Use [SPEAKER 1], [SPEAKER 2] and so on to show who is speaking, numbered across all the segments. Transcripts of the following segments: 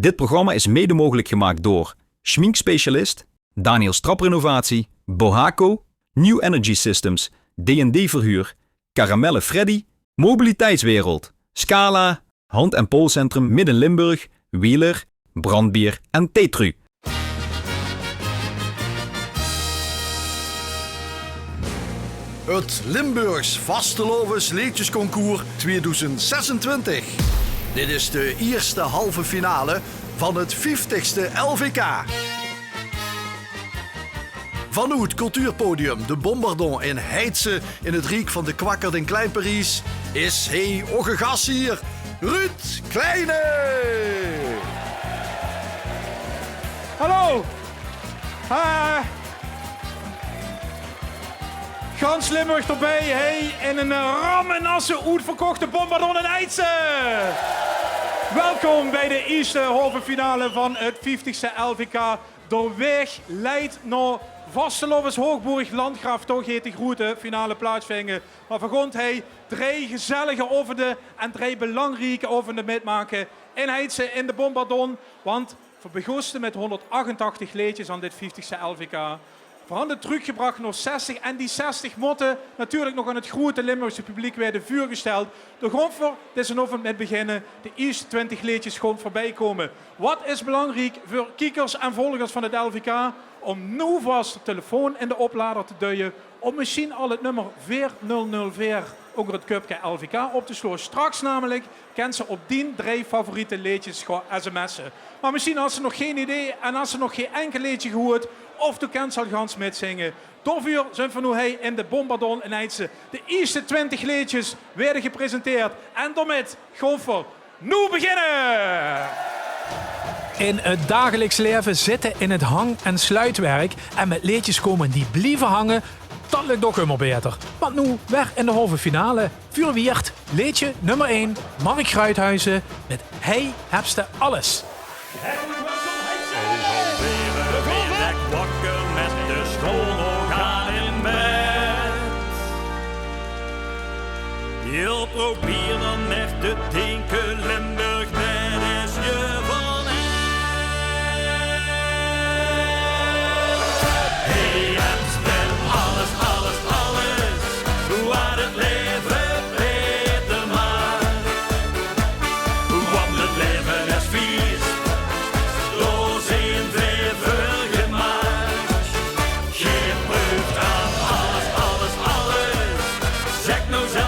[SPEAKER 1] Dit programma is mede mogelijk gemaakt door Schminkspecialist, Daniel Strapper Innovatie, Bohaco, New Energy Systems, D&D Verhuur, Caramelle Freddy, Mobiliteitswereld, Scala, Hand- en Poolcentrum Midden-Limburg, Wheeler, Brandbier en Tetru.
[SPEAKER 2] Het Limburgs Vastelovens Liedjesconcours 2026. Dit is de eerste halve finale van het 50ste LVK. Van het cultuurpodium De Bombardon in Heidse in het Riek van de Kwakkerd in Klein-Parijs is hij oggegas hier, Ruud Kleine.
[SPEAKER 3] Hallo! Gans Limburg erbij, hey, in een rammenasse uitverkochte Bombardon in Heidse. Welkom bij de eerste halve finale van het 50ste LVK. De weg leidt naar Vastelovens Hoogburg Landgraaf. Toch heet de grote finale plaatsvinden. Maar vergond hij drie gezellige ovenden en drie belangrijke ovenden metmaken in Heidse in de Bombardon. Want we begonnen met 188 leedjes aan dit 50ste LVK. We hadden teruggebracht naar 60 en die 60 motten natuurlijk nog aan het grote Limburgse publiek werden vuur gesteld. De grondver, dit is een oven met beginnen, de eerste 20 leedjes gewoon voorbij komen. Wat is belangrijk voor kijkers en volgers van het LVK? Om nu vast de telefoon in de oplader te duwen, om misschien al het nummer 4004 over het cupje LVK op te slaan. Straks namelijk kan ze op die drie favoriete leedjes gaan sms'en. Maar misschien als ze nog geen idee en als ze nog geen enkel leedje gehoord, of de kans zal gaan meezingen. Daarvoor zijn we nu in de Bombardon in Heidse. De eerste 20 leedjes werden gepresenteerd. En daarmee gaan we nu beginnen!
[SPEAKER 4] In het dagelijks leven zitten in het hang- en sluitwerk en met leedjes komen die blijven hangen, dat lukt ook helemaal beter. Want nu weer in de halve finale. Voor Wiert, leedje nummer 1, Mark Gruithuizen met Hij hebste alles.
[SPEAKER 5] Wakker met de schoolorgaan in bed. Je probeert dan echt te denken, Limburg, net is je van het. Hey, het spel, alles, alles, alles. Hoe had het leven beter maar. Want het leven is vies. Door zijn leven.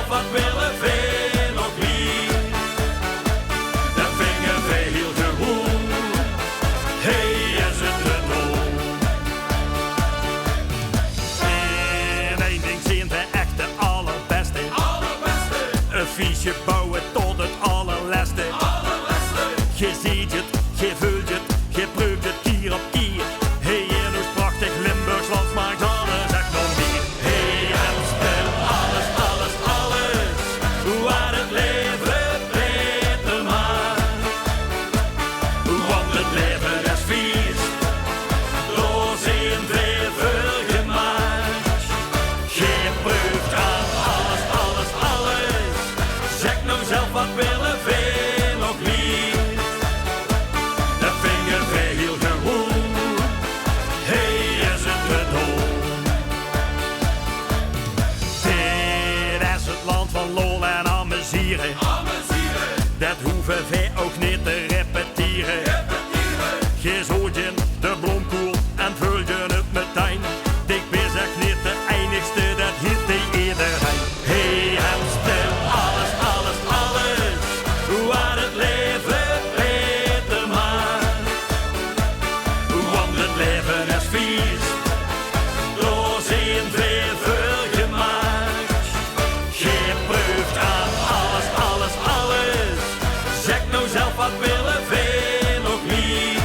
[SPEAKER 5] Wat willen veel nog niet? Dan vingen we heel gewoon. Hey, is het de doel? In één ding zien we echt de allerbeste. Een fiche bouwen tot het allerlaatste. Je ziet het, je voelt het, je proeft het keer op keer. Hey, en hoe prachtig Limburgs land maakt alles echt nog meer. Hey, en spel alles, alles, alles. Hoe had het leven beter maar. Want het leven is vies. Door zijn veel gemaakt. Geen proeft aan alles, alles, alles. Zeg nou zelf wat willen veel nog niet. Dat vingen we heel gewoon. Hey, is het bedoeld? Dit is het land van lol en amusieren. Dat hoeven wij ook niet te repeteren. Je zoet je de blomkool en vul je het meteen. Ik ben echt niet de enigste, dat hiet de iedereen. Hey, en spel alles, alles, alles. Hoe had het leven beter maar. Want het leven is vies. Door zijn veel gemaakt. Geen proeft aan alles, alles, alles. Zeg nou zelf wat willen veel nog niet.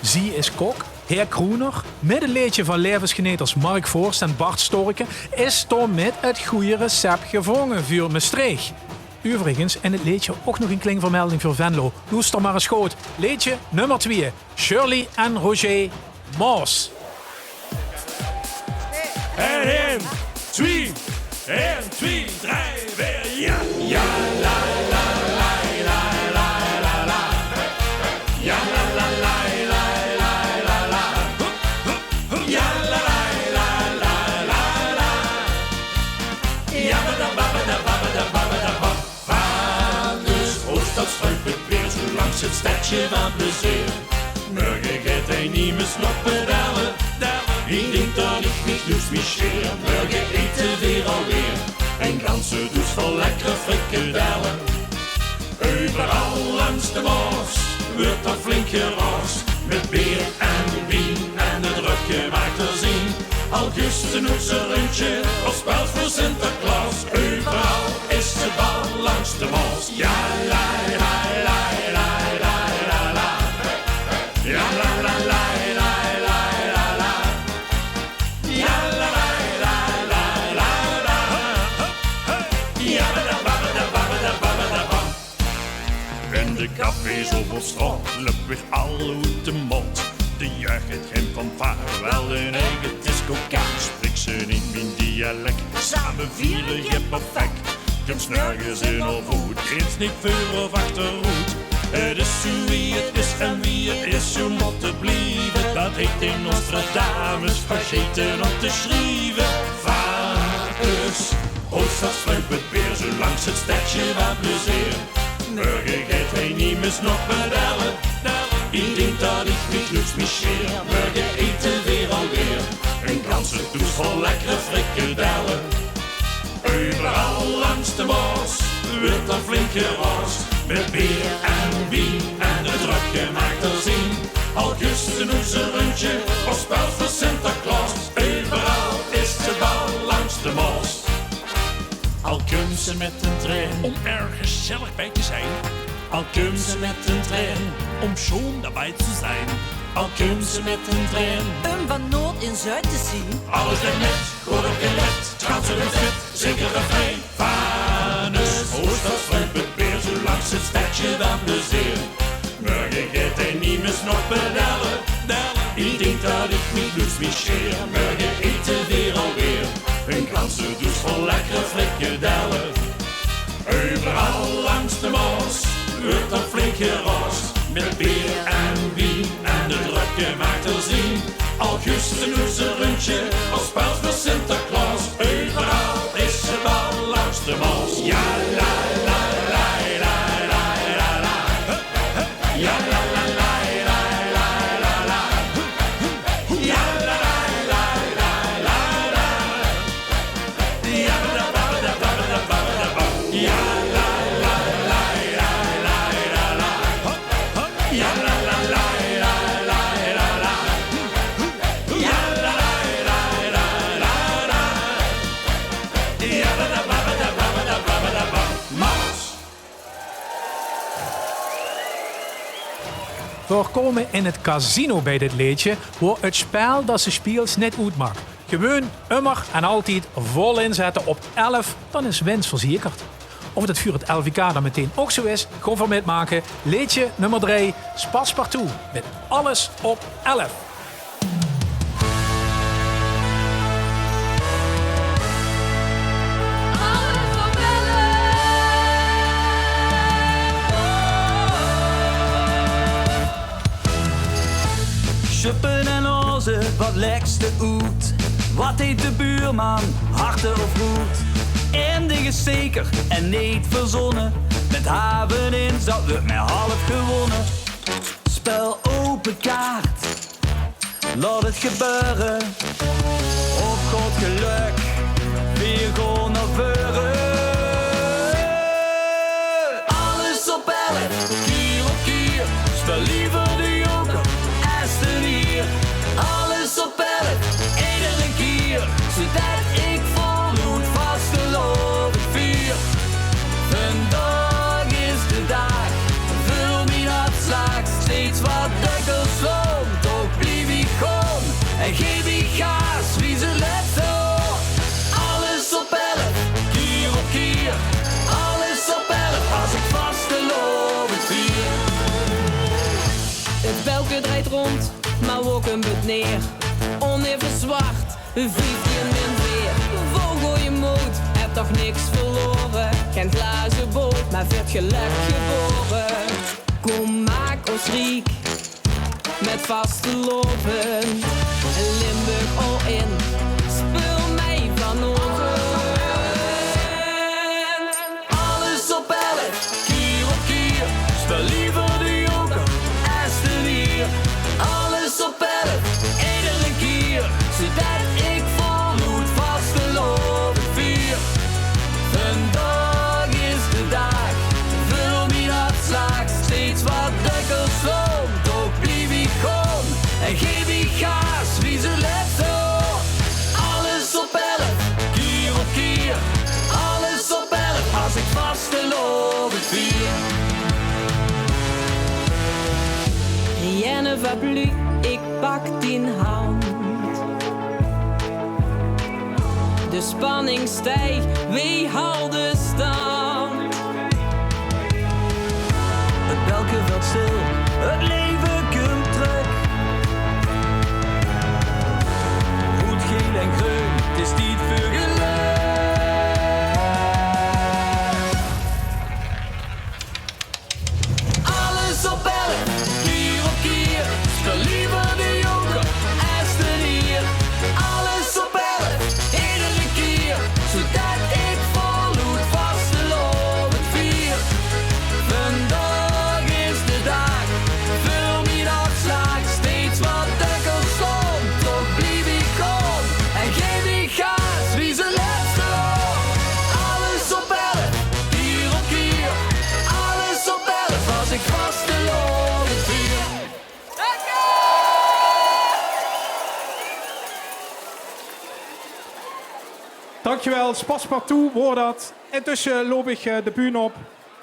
[SPEAKER 4] Zie is kok, Heer Kroener, met het liedje van levensgeneters Mark Voorst en Bart Storken, is door met het goede recept gevangen voor Maastricht. Overigens in het liedje ook nog een klingvermelding voor Venlo. Loester maar eens goed. Liedje nummer 2. Shirley en Roger Maas.
[SPEAKER 5] En 1, 2, 1, 2, 3, weer ja. Ja, la, la, la, la, la, la, la. Ja, la, la, la, la, la, la, la. Ja, la, la, la, la, la, la. Ja, ba, da, ba, ba, da, ba, ba, da, ba, ba, da, ba. Vanus, Oost, dat struikelt weer zo langs het stadje van plezier. Morgen gaat hij niet meer snappen dalen. Ik denk dat ik niet dus meer scheer. Morgen eten weer alweer. En ganse dus vol lekkere frikandellen. Overal langs de Maas wordt er flink gerast. Met bier en wien en de drukje maakt er zien. Augustus een rundje als spels voor Sinterklaas. Overal is het bal langs de Maas. Ja, la, la, la, la, la, la, la. Ja, la, la, la, la, la, la, la. Ja, la, la, la, la, la, la. Ja, ba, da, ba, ba, da, ba, ba, da, ba, ba, da, ba. En de cafés over straat loopt weer al uit de mond. De jeugd het geen van vaarwel hun eigen disco-kaart. Spreek ze in mijn dialect, samen vieren je perfect. Kom nergens in of uit, geen snik voor of achterhoed. Het is zo wie het is en wie het is, zo moet het blijven. Dat heeft in Nostradamus vergeten om te schrijven. Vanus, Hoofdstad sluipert weer zo langs het stadje van plezier. Morgen gaat hij niet meer nog bedellen. Ik denk dat ik niet luks meer scheer. Morgen eten weer alweer. Een ganse toes vol lekkere frikandellen. Overal langs de Maas wordt er flink gerast. Met bier en wien en de drukje maakt er zien. Augustus een rundje of spel voor Sinterklaas. Overal is het bal langs de Maas. Al komt ze met een trein om er gezellig bij te zijn. Al komt ze met een trein om schoon daarbij te zijn. Al komt ze met een trein
[SPEAKER 6] Om van Noord in Zuid te zien.
[SPEAKER 5] alles ligt net, goed op je let. Gaat ze weer fit, zeker refrein. Vanus, Oost, dat sluipert weer zo langs het stadje van plezier. Morgen gaat hij niet meer nog bedellen. Ik denk dat ik niet luks meer scheer. Morgen eten weer alweer. Een ganse douche vol lekkere frikandellen. Overal langs de Maas wordt er flink gerast. Met bier en wien en de drukje maakt er zien. Augustus een rundje als spels voor Sinterklaas. Overal is het bal langs de Maas. Ja, la, la, la, la, la, la, la. Ja, la, la, la, la, la, la, la. Ja, la, la, la, la, la, la. Ja, la, ba, ba, da, ba, ba, da, ba, ba, da, ba. Ja, la, la, la, la, la, la, la. Ja, la, la, la, la, la, la, la. Ja, la, la, la, la, la, la. Ja, la, da, ba, ba, da, ba, ba, da, ba, ba, da, ba. Maas.
[SPEAKER 4] Voorkomen in het casino bij dit liedje, waar het spel dat ze speelt net uitmaakt. Gewoon, immer en altijd vol inzetten op 11, dan is winst verzekerd. Of het voor het LVK dan meteen ook zo is, gewoon voor metmaken. Liedje nummer 3, Passepartout, met alles op 11.
[SPEAKER 7] Suppen en ozen, wat lekste oet. Wat heet de buurman, harte of goed? Eindig is zeker en niet verzonnen. Met haven in, dat wordt mij half gewonnen. Spel open kaart, laat het gebeuren. Op God geluk, weer gewoon naar voren. Alles op 11, keer op keer. Spel liever de joker, Aston hier. Alles op 11, iedere keer. Zodat ik voldoet vastelopen vier. Vandaag is de dag, vul mijn hartslag steeds wat dukker sloopt.
[SPEAKER 8] vier. Het belke draait rond, maar ook een but neer. Oneven zwart, 15 min 4. Vogel je moed, heb toch niks verloren. Geen glazen boot, maar vet geluk geboren. Kom, maak ons riek, met vaste lopen. Limburg all in, spul mij van over. Alles op 11, kier op kier. Speel liever de joker, als de wier. Alles op 11, iedere keer. Zodat ik volhoed vaste lopen vier. Vandaag is de dag, vul me dat slag. Steeds wat dukker sloom, toch blijf ik gewoon. En geef ik gas, wie ze let zo. Alles op 11, keer op keer. Alles op 11, als ik vaste lopen vier. Rien ne va plus, ik pak die hand. De spanning stijgt, wie houdt de stand?
[SPEAKER 7] Het belke valt stil, het leven komt terug. Rood, geel en groen, het is niet veel geluk.
[SPEAKER 8] Alles op 11, keer op keer. Speel liever de joker, als de nier. Alles op 11, iedere keer. Zodat ik volhoed vaste lopen vier. Vandaag is de dag, vul me dat slag. Steeds wat dukker stond, toch blijf ik gewoon. En geef ik gas, wie ze laatste op. Alles op 11, keer op keer. Alles op 11, als ik vaste lopen vier.
[SPEAKER 3] Dankjewel, Paspartout wordt dat. Intussen loop ik de bühne op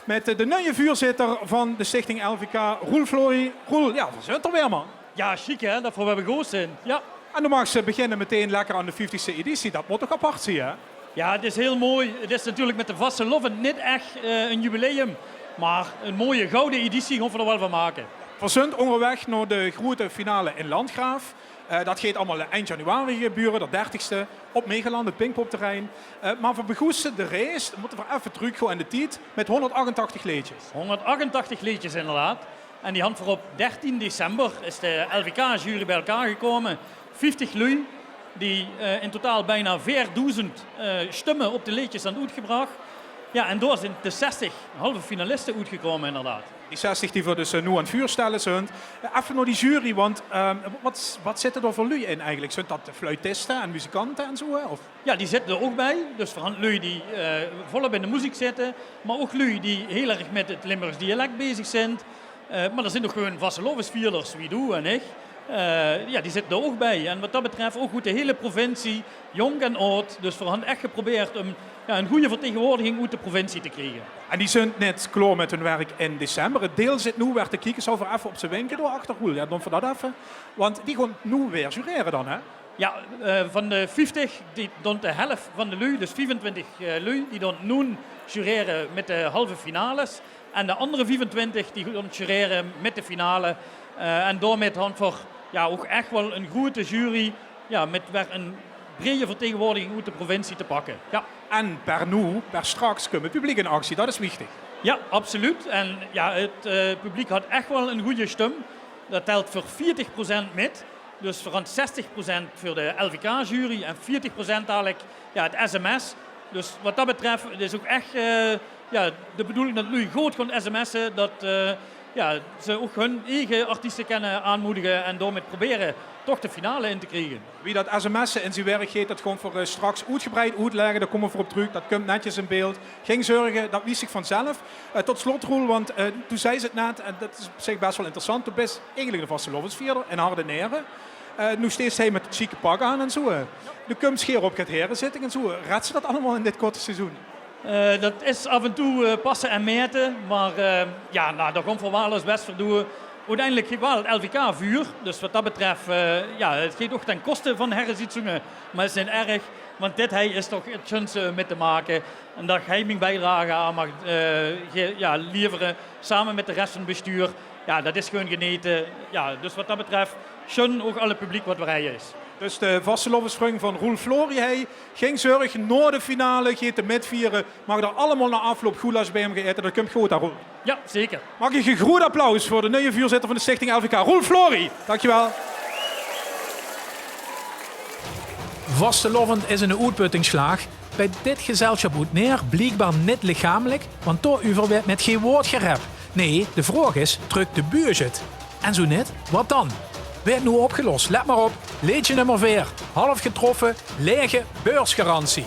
[SPEAKER 3] met de nieuwe vuurzitter van de stichting LVK, Roel Flory. Roel, ja, we zijn er weer, man.
[SPEAKER 9] Ja, chic hè, dat voor we gehoord zijn. Ja.
[SPEAKER 3] En dan mag ze beginnen meteen lekker aan de 50ste editie. Dat moet toch apart zien, hè?
[SPEAKER 9] Ja, het is heel mooi. Het is natuurlijk met de vaste loven niet echt een jubileum. Maar een mooie gouden editie gaan we er wel van maken.
[SPEAKER 3] We zijn onderweg naar de grote finale in Landgraaf. Dat gaat allemaal eind januari gebeuren, de 30ste, op Megeland, het Pinkpopterrein. Maar we begonnen de race, moeten we even teruggaan in de tijd, met 188 liedjes.
[SPEAKER 9] 188 liedjes inderdaad. En die hand voor op 13 december is de LVK-jury bij elkaar gekomen. 50 lui, die in totaal bijna 4000 stemmen op de liedjes aan uitgebracht. Ja, en door zijn de 60 halve finalisten uitgekomen inderdaad.
[SPEAKER 3] Die 60 die we dus nu aan het vuur stellen zijn. Even naar die jury, want wat zit er voor lui in eigenlijk? Zijn dat fluitisten en muzikanten en zo? Of?
[SPEAKER 9] Ja, die zitten er ook bij. Dus voor lui die volop in de muziek zitten. Maar ook lui die heel erg met het Limburgs dialect bezig zijn. Maar er zijn ook gewoon vastelovensvierders, wie doe en ik. Ja, die zitten er ook bij. En wat dat betreft ook goed de hele provincie, jong en oud. Dus we hebben echt geprobeerd om een goede vertegenwoordiging uit de provincie te krijgen.
[SPEAKER 3] En die zijn net klaar met hun werk in december. Het deel zit nu weer te kijken, zou even op zijn wenken door achterhoel. Ja, dan voor dat even. Want die gaan nu weer jureren dan, hè?
[SPEAKER 9] Ja, van de 50, die doen de helft van de lui, dus 25 lui, die doen nu jureren met de halve finales. En de andere 25 die doen jureren met de finale. En daarmee hebben we ja, ook echt wel een goede jury met weer een brede vertegenwoordiging uit de provincie te pakken. Ja.
[SPEAKER 3] En per straks komt het publiek in actie, dat is wichtig.
[SPEAKER 9] Ja, absoluut. En ja, het publiek had echt wel een goede stem. Dat telt voor 40% met. Dus voor 60% voor de LVK-jury en 40% eigenlijk het sms. Dus wat dat betreft het is ook echt de bedoeling dat jullie goed gaan sms'en. Dat ze ook hun eigen artiesten kunnen aanmoedigen en daarmee proberen toch de finale in te krijgen.
[SPEAKER 3] Wie dat sms'en in zijn werk geeft, dat gewoon voor straks uitgebreid uitleggen. Daar komen we voor op terug. Dat komt netjes in beeld. Geen zorgen, dat wist ik vanzelf. Tot slot, Roel, want toen zei ze het net, en dat is op zich best wel interessant. Toen best eigenlijk de vastelovensvierder in harde neren. Nu steeds hij met het chique pak aan en zo. Nu komt scheer op het heren zitten en zo. Redt ze dat allemaal in dit korte seizoen?
[SPEAKER 9] Dat is af en toe passen en meten, maar daar komt voor wel eens best voor doen. Uiteindelijk geeft wel het LVK vuur, dus wat dat betreft, het gaat ook ten koste van herrenzitzingen, maar het is niet erg. Want dit is toch het schönste met te maken. En dat hij mijn bijdrage aan mag leveren samen met de rest van het bestuur. Ja, dat is gewoon geneten. Ja, dus wat dat betreft, schön ook alle publiek wat waar hij is.
[SPEAKER 3] Dus de vastelovensprong van Roel Flory, hij ging zorgen na de finale, gaat de midvieren. Mag er allemaal na afloop goulash bij hem eten, dat komt goed daar, Roel.
[SPEAKER 9] Ja, zeker.
[SPEAKER 3] Mag ik een groot applaus voor de nieuwe voorzitter van de Stichting LVK, Roel Flory. Dankjewel.
[SPEAKER 4] Vastelovend is een uitputtingsslag. Bij dit gezelschap uit neer blijkbaar niet lichamelijk, want daarover werd met geen woord gerept. Nee, de vraag is, drukt de budget? En zo niet, wat dan? Werd nu opgelost, let maar op. Leedje nummer 4, half getroffen, lege beursgarantie.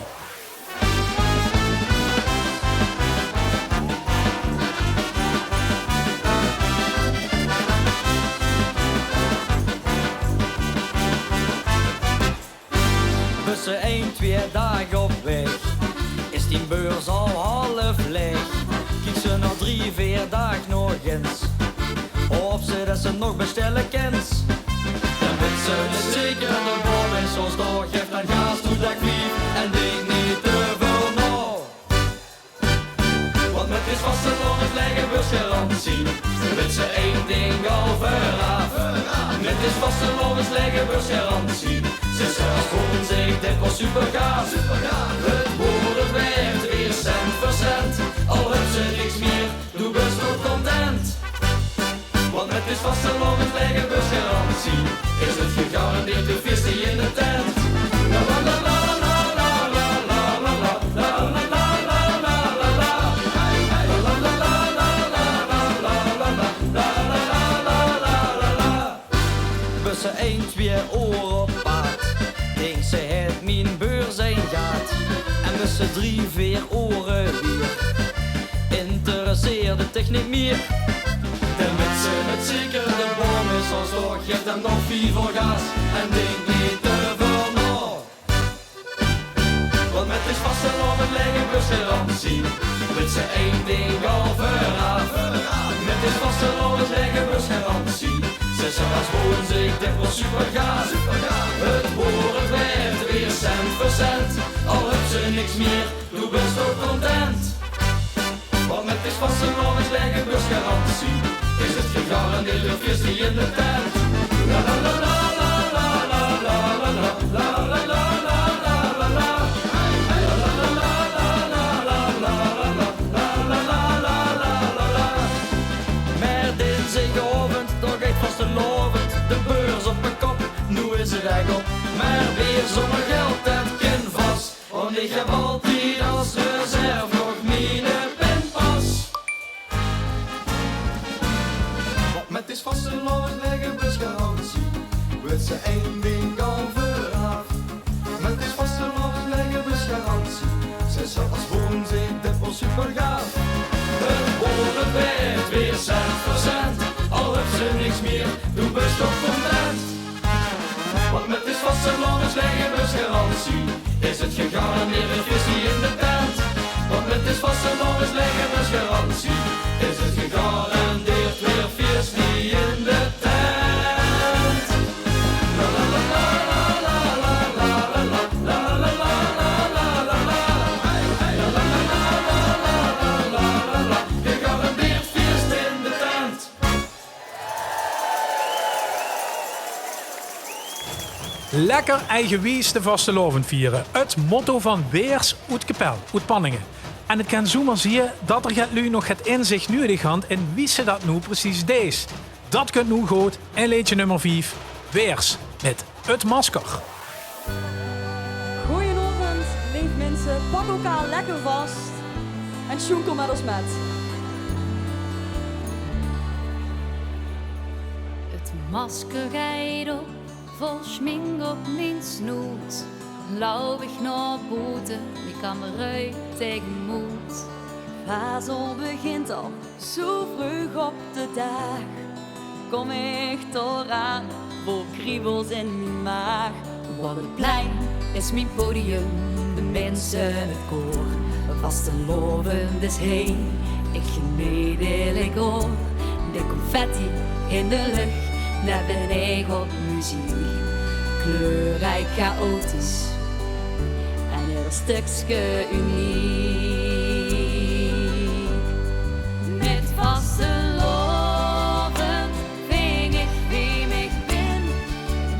[SPEAKER 7] Tussen 1-2 dagen op weg is die beurs al half leeg. Kiek ze nog 3-4 dagen nog eens, of ze dat ze nog bestellen kent. Dan weet ze het zeker de bom is zoals toch geeft dan gas toe dat kwiep en denk niet te veel na. Want met is vast en nog een lege beursgarantie, weet ze één ding al vooraf. Met is vast en nog een lege beursgarantie. Ze zelfs voelen zich dit was super gaaf. Het woord werd weer cent voor cent. Al heb ze niks meer, doe best nog content. Want met is vast en nog een lege beursgarantie, is het gegarandeerd de feestie in de tent. La la la la la la la la la la la la la la la la la. La la la la la la la la la la la la la la. Bussen 1-2 oor op paard, denk ze het mijn beurs zijn gaat. En bussen 3-4 oren weer, interesseert de techniek meer. Dan weet ze het zeker de bom is als toch, geeft hem nog 4 voor gas en denk niet te veel na. Want met is vast en nog een lege beursgarantie, weet ze één ding al vooraf. Met is vast en nog een lege beursgarantie, ze zelfs voelen zich dit was super gaaf. Het woord werd weer cent voor cent, al heb ze niks meer, doe best ook content. Want met is vast en nog een lege beursgarantie, is het gegarandeerd de feestie in de tent. La la la la la la la la la la la la la la la la. La la la la la la la la la la la la. Maar dinsdagavond, toch echt vastelovend, de beurs op mijn kop, nu is het echt op. Maar weer zonder geld, dat kan vast, want ik heb altijd als reserve nog mijn pinpas. Met is vast een nooit lege beursgarantie, weet ze één ding al vooraf. Met is vast een nooit lege beursgarantie, ze zelfs voelen zich dit was super gaaf. Het woord werd weer cent voor cent, al heb ze niks meer, doe best toch content. Want met is vast een nooit lege beursgarantie, is het gegarandeerde visie in de tent. Want met is vast een nooit lege beursgarantie, is het gegarandeerd weer visie in de tent. La la la la la la la la la la la la la la la. La la la la la la la la. Gegarandeerd feest in de tent.
[SPEAKER 4] Lekker eigenwijs de vastelovend vieren. Het motto van Weers uit Kapel, uit Panningen. En het kan zomaar zien dat er gaat nu nog het inzicht nodig had in wie ze dat nu precies deed. Dat kunt nu goed in leedje nummer 5. Weers met het masker.
[SPEAKER 10] Goedenavond, lieve mensen. Pak elkaar lekker vast en sjoenkel met ons met.
[SPEAKER 11] Het masker rijdt op, vol schmink op mijn snoet. Lauw ik naar buiten, ik kan me ruit tegenmoet.
[SPEAKER 10] Vazel begint al zo vroeg op de dag. Kom ik eraan, vol kriebels in mijn maag.
[SPEAKER 11] Want het plein is mijn podium, de mensen het koor. Vastelovend is heen, ik geniet eerlijk hoor. De confetti in de lucht, net ben ik op muziek. Kleurrijk chaotisch stukje uniek. Met vastelovend ving ik wie ik ben.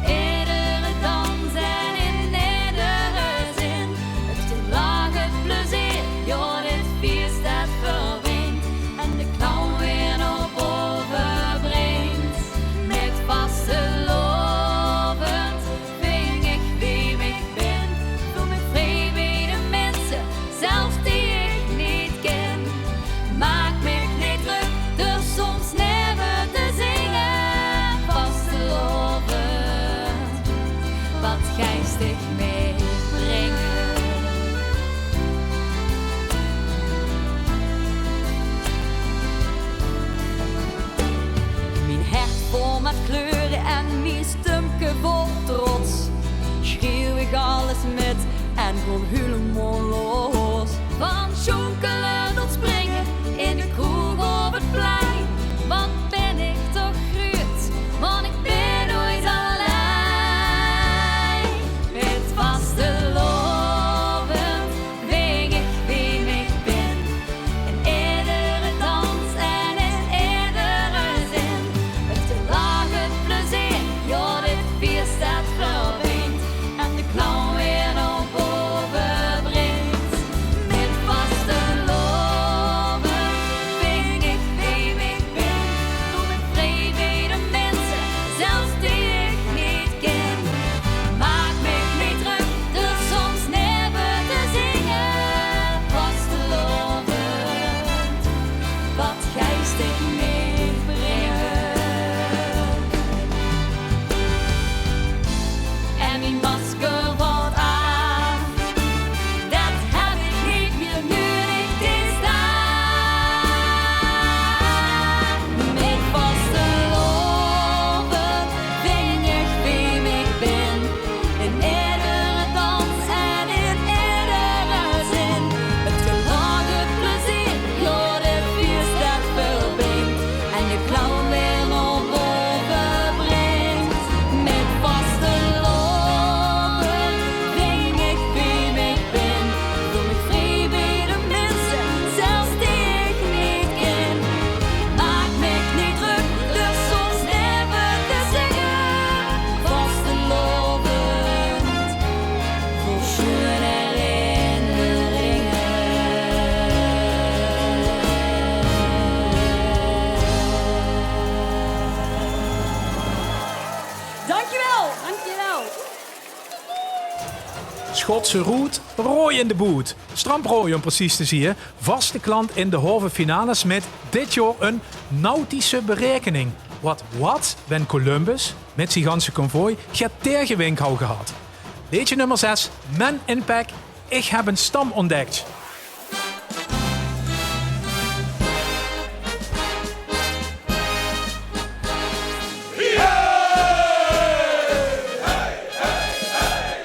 [SPEAKER 11] In iedere dans en in iedere zin. Het gelag, het plezier, ja dit feest dat verbindt. En de clown weer naar boven brengt. Met vastelovend ving ik wie ik ben. Voel me vrij bij de mensen, zelfs die ik niet ken. Maak me niet druk, door soms never te zingen. Vastelovend, wat geestig meebrengen. Mijn hart vol met kleuren en mijn stumke vol trots. Schreeuw ik alles met en kom helemaal los. Van jonkelen tot springen in de kroeg op het plein. Wat ben ik toch groot, want ik ben nooit alleen. Met vastelovend ving ik wie ik ben. In iedere dans en in iedere zin. Het gelag, het plezier, ja dit feest dat verbindt. En de clown weer naar boven brengt. Met vastelovend ving ik wie ik ben. Voel me vrij bij de mensen, zelfs die ik niet ken. Maak me niet druk, dus soms never te zingen. Vastelovend, wat geestig meebrengen. En mijn masker wordt aan, dat heb ik niet meer nu ik dit staan. Met vastelovend ving ik wie ik ben. In iedere dans en in iedere zin. Het gelag, het plezier, ja dit feest dat verbindt. En de clown weer naar boven brengt. Met vastelovend ving ik wie ik ben. Voel me vrij bij de mensen, zelfs die ik niet ken. Maak me niet druk, dus soms never te zingen. Vastelovend, vol schöne herinneringen. Dankjewel, dankjewel.
[SPEAKER 4] Schotse roet, rooi in de boot. Stramprooi om precies te zien. Vaste klant in de halve finales met dit jaar een nautische berekening. Wat ben Columbus met zijn ganse konvooi gaat tegenwind hou gehad. Liedje nummer 6, Men in Pack, ik heb een stam ontdekt.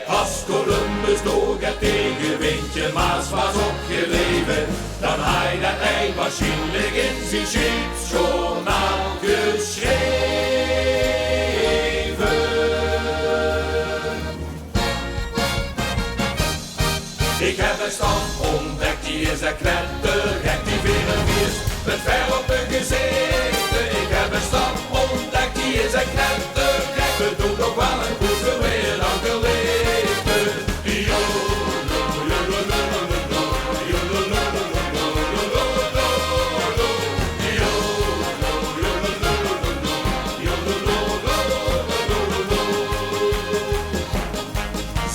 [SPEAKER 5] Als Columbus door het tegenwindje Maas was opgeleven, dan hij dat ei waarschijnlijk in zijn scheepsjournaal geschreven. Ik heb een stam ontdekt, die is een knettergek, die verenviers met ver op hun gezicht. Ik heb een stam ontdekt, die is een knettergek, we doen nog wel een goed weer dan geleefd.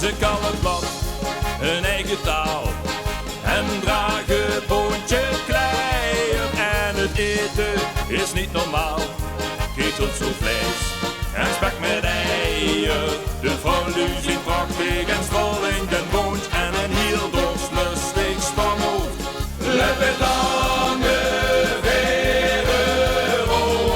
[SPEAKER 5] Ze kan het blad, hun eigen taal en dragen boontje kleier. En het eten is niet normaal, ketelt zo vlees en spek met eieren. De vrouw ziet prachtig en strolling den boontje en een heel dorslustig stamhoofd. Let met lange veren rood.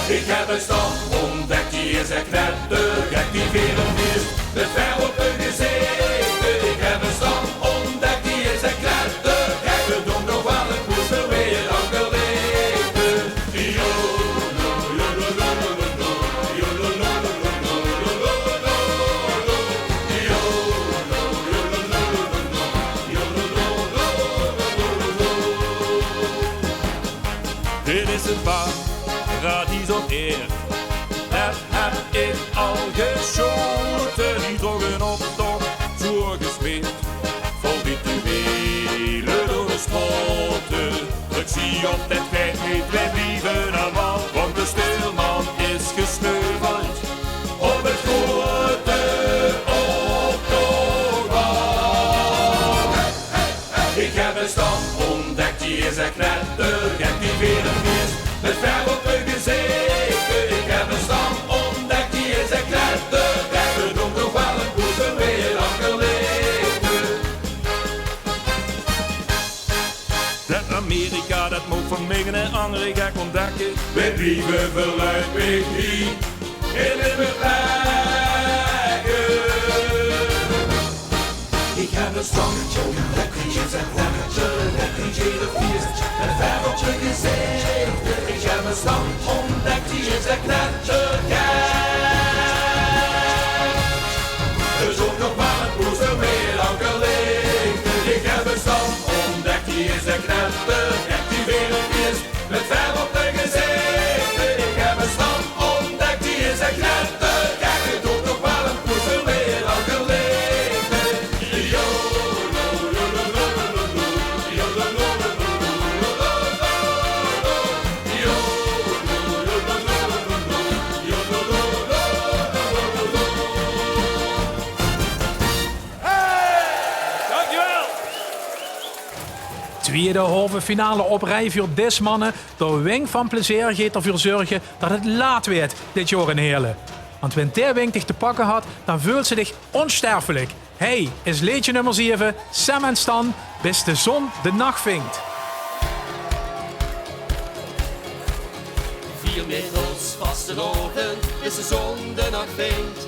[SPEAKER 5] Ik heb een stam ontdekt, die is een knettergek, die verenviers met ver op hun gezicht. Ik heb een stam ontdekt, die is een knettergek, we doen nog wel een poes weer dan geleefd. is een paradies op eer. Dat heb ik al geschoten, die toch een optocht voorgespeeld. Vol rituelen door de stroten, ik zie op dat tijd niet, wij blijven aan wal. Want de stuurman is gesneuveld op het grote optochtbal. Ik heb een stam ontdekt, die is echt knettergek, die weer een feest met verf op hun gezicht. Ik heb een stam ontdekt, die is echt knettergek, er doet nog wel een poeser weer lang gelegen. Dat Amerika, dat moet van mij een andere gek ontdekken. Wij blijven vooruit hier in het bereiken. Ik heb een stangetje ontdekt, die is echt knettergek, die jede feest met verf op je gezicht. Ik heb een stam ontdekt, die is echt knettergek. Er is ook nog maar een poeser weer lang gelegen. Ik heb een stam ontdekt, die is echt knettergek, die weer een feest met verf op de gezicht. Ik heb een stam ontdekt, die is echt knettergek. Er doet nog wel een poeser weer lang gelegen. Yo, lo, lo, lo, lo, lo, lo. Yo, lo, lo, lo, lo, lo, lo, lo. Yo, lo, lo, lo, lo, lo, lo. Yo, lo, lo, lo, lo, lo, lo. Dankjewel!
[SPEAKER 4] Tweede halve finale op rij voor des mannen. De wing van plezier gaat ervoor zorgen dat het laat werd dit jaar in Heerlen. Want wanneer der wing dich te pakken had, dan voelt ze zich onsterfelijk. Hij is liedje nummer 7, Sam en Stan, bis de zon de nacht vinkt.
[SPEAKER 12] 4 middels vastelovend, bis de zon de nacht vinkt.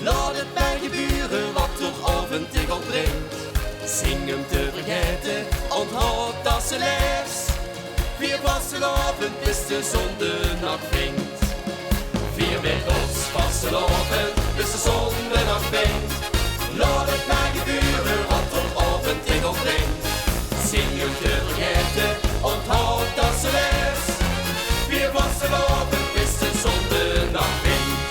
[SPEAKER 12] Laat het bij je buren wat toch af en toe opbrengt. Zing hem te vergeten, onthoud dat ze les. 4 vastelovend, bis de zon de nacht vinkt. 4 middels vastelovend, bis de zon de nacht vinkt. Laat het bij je buren wat toch af en toe opbrengt. Zing hem te vergeten, onthoud dat ze les. 4 vastelovend, bis de zon de nacht vinkt.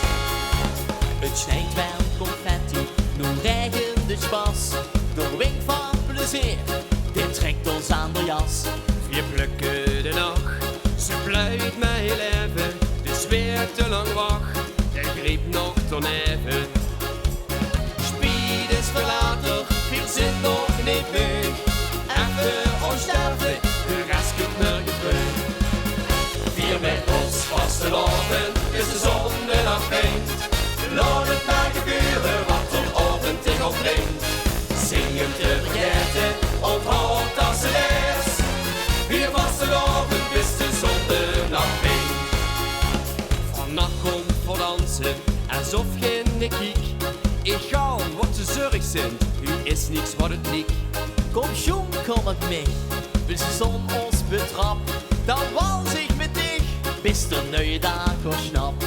[SPEAKER 6] Het schijnt wel confetti, nu regent de spas. Door wing van plezier, dit trekt ons aan de jas.
[SPEAKER 12] 4 plukken de nacht, ze pluit mij heel even. Dus weer te lang wacht, de griep nog ton even. Speed is verlater, 4 zit nog niet mee. Even onsterfelijk, de rest komt nergens mee. 4 met ons vastelovend, is de zon de nacht vinkt. Laat het maar gebeuren, wat er op en tegen opbrengt. Zing hem te vergeten, onthoud dat ze les. 4 vastelovend, bis de zon de nacht vinkt. Vannacht komt voor dansen, alsof geen kiek. Ik ga wat te zorg zijn, u is niks wat het liek.
[SPEAKER 6] Kom jong, kom met mee, bis de zon ons betrapt. Dan wals ik met dich, bis de nieuwe dag snap.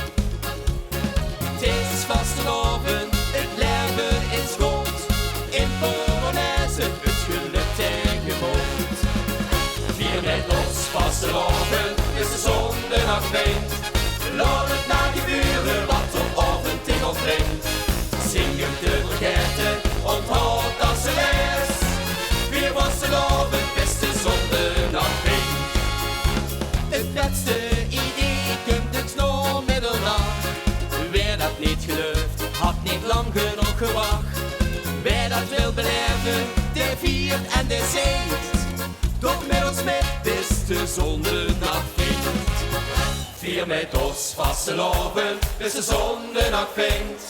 [SPEAKER 12] Het is vastelovend, het leven is goed. In Polonaise, het geluk tegenwoordt. 4 met ons vastelovend, is de zon de nacht vinkt. Laat het naar je buren, wat er op en tegen opbrengt. Zing hem te vergeten, onthoud dat ze les. 4 vastelovend, bis de zon de nacht vinkt. Het beste idee komt het nog middernacht. Weer dat niet gelukt, had niet lang genoeg gewacht. Wij dat wil beleven, de viert en de zingt. Toch met ons met, bis de zon de nacht vinkt. 4 met ons vastelovend, bis de zon de nacht vinkt.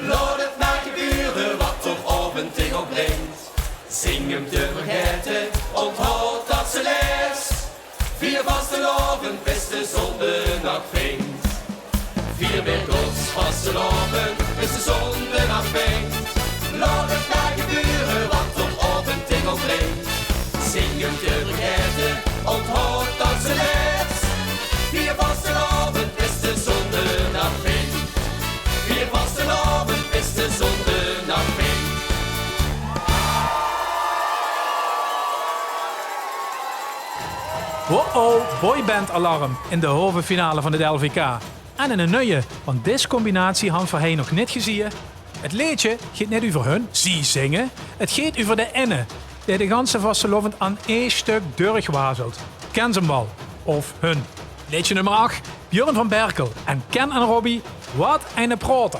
[SPEAKER 12] Laat het maar gebeuren, wat er op en tegen opbrengt. Zing hem te vergeten, onthoud dat ze les. 4 vastelovend, bis de zon de nacht vinkt. 4 met ons vastelovend, bis de zon de nacht vinkt. Laat het maar gebeuren, wat er op en tegen opbrengt. Zing hem te vergeten, onthoud dat ze les. 4 vastelovend, bis de zon de nacht vinkt. 4 vastelovend, bis de zon de nacht vinkt.
[SPEAKER 4] Wat Oh, boybandalarm in de halve finale van de LVK. En in een nieuwe, want deze combinatie hadden voorheen nog niet gezien. Het liedje gaat niet over hun, zie zingen. Het gaat over de enne, die de ganse vastelovend aan één stuk doorgewazeld. Ken ze hem wel? Of hun. Liedje nummer 8, Björn van Berkel en Ken en Robbie, wat een proter.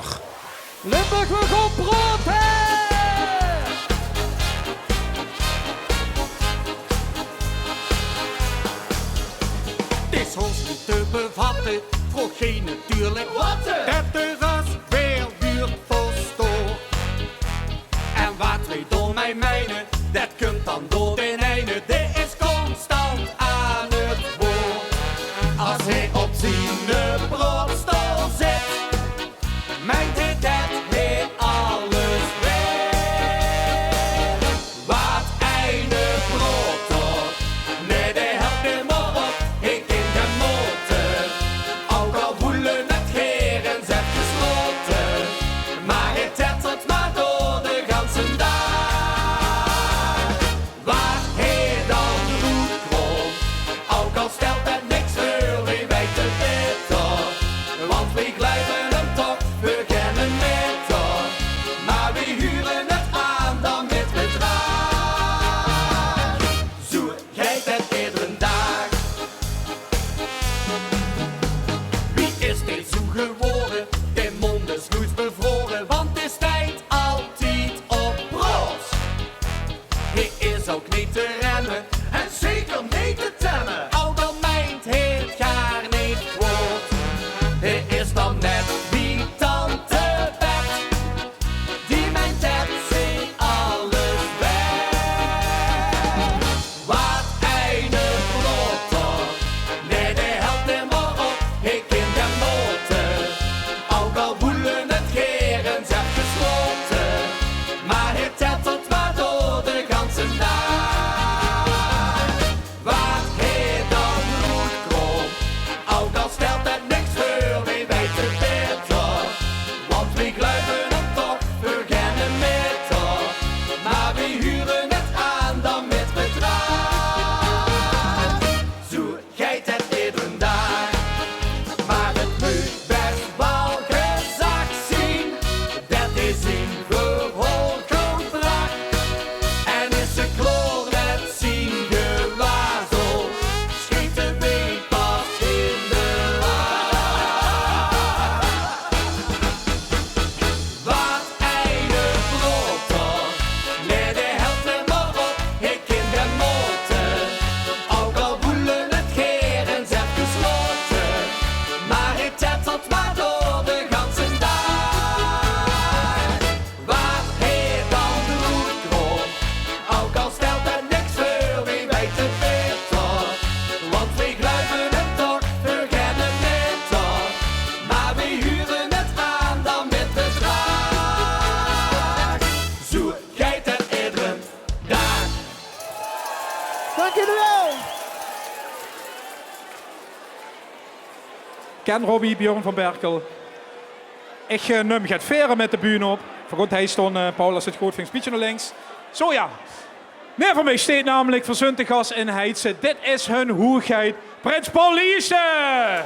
[SPEAKER 12] Limburg, we gaan praten! Het is ons niet te bevatten, vroeg geen natuurlijk wat dat de ras weer huurt voor stoor. En wat wij door mij mijnen, dat komt dan door de ene, dit is constant aan het woord. Als hij op zijn broodstoel zit, meint hij dat hij alles weet. Wat eine brood, nee, de helpt niet meer op, ik in de motor. Ook al voelen het geren zet gesloten, maar het tettert maar door de ganse dag. Wat hij dan doet kroon, ook al stelt het niks voor, wie weet het beter. Want we blijven hem toch, we kennen het toch. Maar we huren het aan dan met bedrag. Zo gaat het iedere dag. Wie is dit zo geworden? De mond is nooit bevroren, want het is tijd altijd op brood. Hij is ook niet te remmen en zeker niet te temmen. Ook al meint hij het gaar niet kwaad. Hij is dan net die tante Bet, die meint dat ze alles weet. Wat eine broter, nee, de helpt hem maar op, ik in de motor. Ook al voelen het geren zet gesloten, maar het tettert maar door de ganse nacht. Wat hij dan doet kroon, ook al stelt het niks voor, wie weet het beter. Want we geloven hem toch, we kennen het toch. Maar we huren het aan dan met bedrag. Zo gaat het iedere dag. Maar het moet best wel gezakt zien, dat is in verhoogcontract. En is ze kloor net zien gewazel, schieten we pas in de laag. Wat eine broter, nee, de helft hem maar op, ik in de motor. Ook al voelen het geren zet gesloten, maar het tettert maar door de ganse dag. Wat hij dan doet kroon, ook al stelt het niks voor, wie weet het beter. Want we geloven hem toch, we kennen het toch. Maar we huren het aan dan met bedrag. Zo gaat het iedere dag. Dank jullie wel.
[SPEAKER 3] Ken Robbie, Björn van Berkel. Ik neem het veren met de buur op. Vergoed hij stond, Paul, als het goed vindt, spietje naar links. Zo ja. Neer van mij steekt namelijk verzunte gas in Heidse. Dit is hun hoogheid, Prins Paul Liese.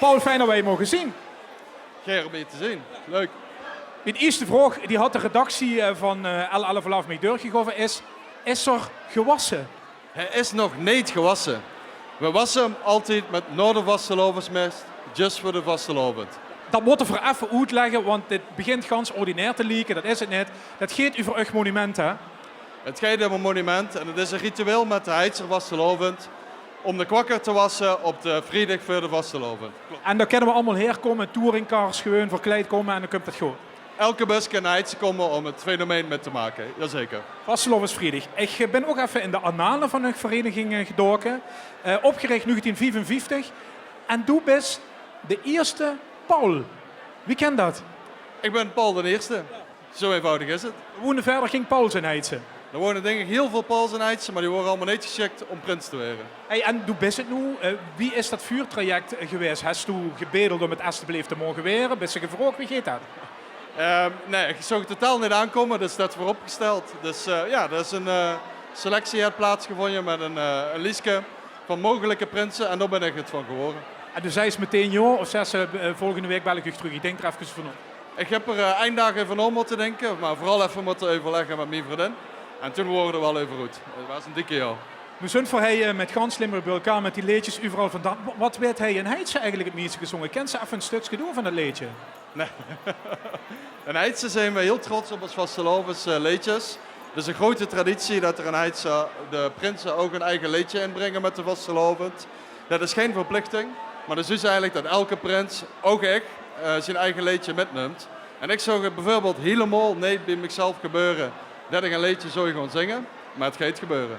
[SPEAKER 3] Paul, fijn dat wij je mogen zien.
[SPEAKER 13] Geer om je te zien. Leuk.
[SPEAKER 3] Mijn eerste vraag, die had de redactie van L11 Love Me doorgegeven, is er gewassen?
[SPEAKER 13] Hij is nog niet gewassen. We wassen hem altijd met Noordervastelovensmest, just voor de vastelovend.
[SPEAKER 3] Dat moeten we even uitleggen, want dit begint gans ordinair te lijken, dat is het niet. Dat gaat over een monument, hè?
[SPEAKER 13] Het gaat om een monument en het is een ritueel met de Heidse vastelovend om de kwakker te wassen op de vrijdag voor de vastelovend.
[SPEAKER 3] En dan kunnen we allemaal herkomen, touringcars gewoon verkleed komen en dan komt het goed.
[SPEAKER 13] Elke bus kan naar Heidse komen om het fenomeen mee te maken, jazeker.
[SPEAKER 3] Vastelovensvrijdag. Ik ben ook even in de annalen van hun vereniging gedoken. Opgericht 1955. En toen bent de eerste Paul. Wie kent dat?
[SPEAKER 13] Ik ben Paul de Eerste. Zo eenvoudig is het.
[SPEAKER 3] Er wonen verder geen Pauls in Heidse.
[SPEAKER 13] Er wonen denk ik heel veel Pauls in Heidse, maar die worden allemaal niet geschikt om prins te worden.
[SPEAKER 3] Hey, en hoe is het nu? Wie is dat vuurtraject geweest? Hast u gebedeld om het alsjeblieft te mogen weren? Bist je gevraagd? Wie gaat dat?
[SPEAKER 13] Nee, ik zag het totaal niet aankomen, dus dat is vooropgesteld. Dus ja, dat is selectie heeft plaatsgevonden met een lijstje van mogelijke prinsen en daar ben ik het van geworden.
[SPEAKER 3] En dus zij is meteen ja, of zegt ze volgende week bel ik u terug? Ik denk er even van op.
[SPEAKER 13] Ik heb er einddag even om moeten denken, maar vooral even moeten overleggen met mijn vriendin. En toen worden we wel even goed. Het was een dikke jaar.
[SPEAKER 3] We zijn voor hij met gans Limburg bij elkaar met die liedjes overal vandaan. Wat weet hij en Heidse eigenlijk het meeste gezongen? Kent ze even een stukje doen van dat liedje?
[SPEAKER 13] Nee. In Heidse zijn we heel trots op ons vastelovens liedjes. Het is een grote traditie dat er in Heidse de prinsen ook een eigen liedje inbrengen met de vastelovend. Dat is geen verplichting, maar dat is dus eigenlijk dat elke prins, ook ik, zijn eigen liedje metneemt. En ik zou bijvoorbeeld helemaal niet bij mezelf gebeuren dat ik een liedje zou gaan zingen, maar het gaat gebeuren.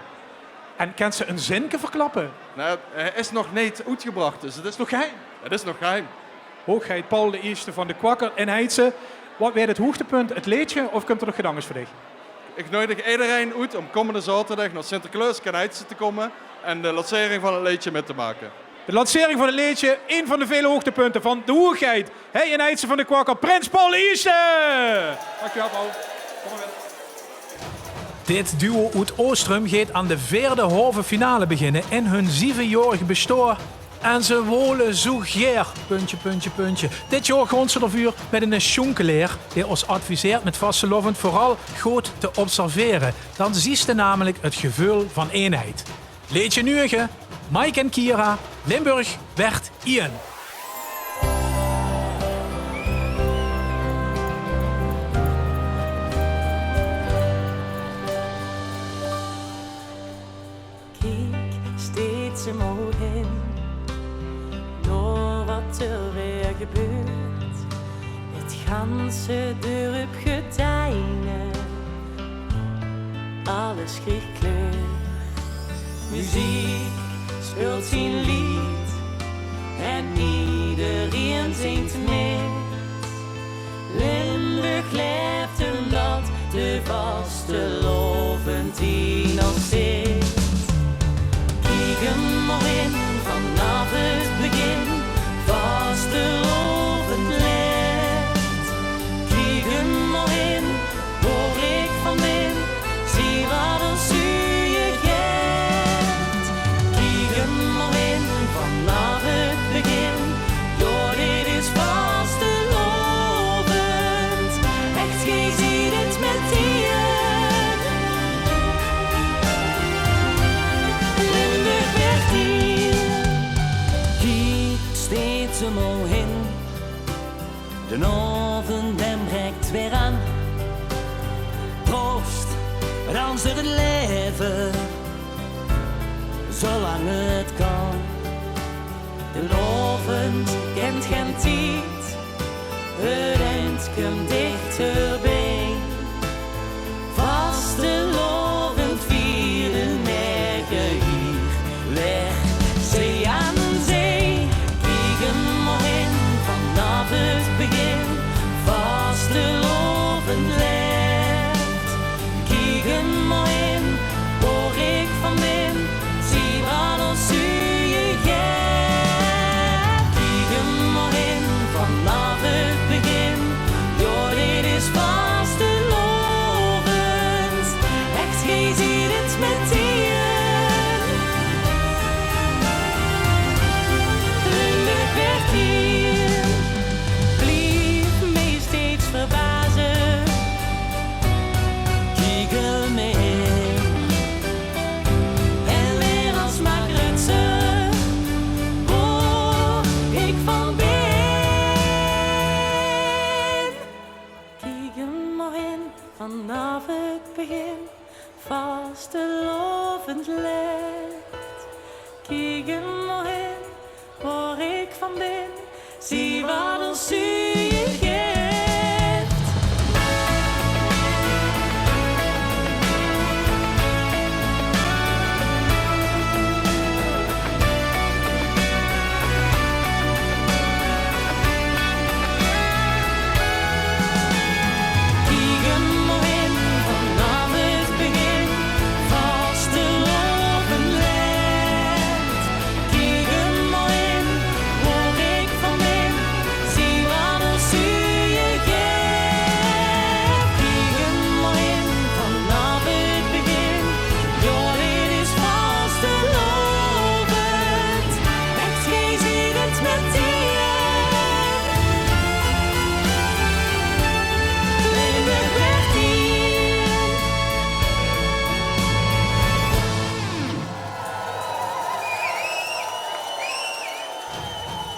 [SPEAKER 3] En kan ze een zinke verklappen?
[SPEAKER 13] Nou, hij is nog niet uitgebracht, dus het is nog geheim. Het is nog geheim.
[SPEAKER 3] Hoogheid Paul de Eerste van de Kwakker en Heidse. Wat werd het hoogtepunt, het liedje, of komt er nog gedankjes voor dich?
[SPEAKER 13] Ik nodig iedereen uit om komende zaterdag naar Sinterklaas in Heidse te komen en de lancering van het liedje mee te maken.
[SPEAKER 3] De lancering van het liedje, een van de vele hoogtepunten van de Hoogheid. Hij en Heidse van de Kwakker, Prins Paul de Eerste! Dankjewel Paul. Kom maar weer.
[SPEAKER 4] Dit duo uit Oostrum gaat aan de 4e halve finale beginnen in hun 7-jarig bestaan. En ze willen zo graag, puntje. Dit jaar gaan ze ervoor met een schonkeleer die ons adviseert met vastelovend vooral goed te observeren. Dan zie je namelijk het gevoel van eenheid. Leedje Nuige, Mike en Kira, Limburg werd Ian.
[SPEAKER 14] Omhoog heen, door wat er weer gebeurt. Het ganse dorp gedijnen, alles krijgt kleur. Muziek speelt zijn lied en iedereen zingt mee. Limburg leeft omdat de vastelovend die nog zit. Kijk maar in vanaf het begin, vastelovend leeft. Kijk maar in, waar ik van ben, zie wat er je gaat. Kijk maar in vanaf het begin, ja dit is vastelovend. Echt geen zie dit met die. Omhoog heen, de avond en breekt weer aan. Proost, dans door het leven, zolang het kan. De lovend kent geen tijd, het eind komt dichterbij. Vastelovend vieren negen hier, weg, zee aan zee. Het begin, vastelovend leeft. Kijk maar in, waar ik van ben, zie wat als je gaat. Kijk maar in, vanaf het begin, ja dit is vastelovend.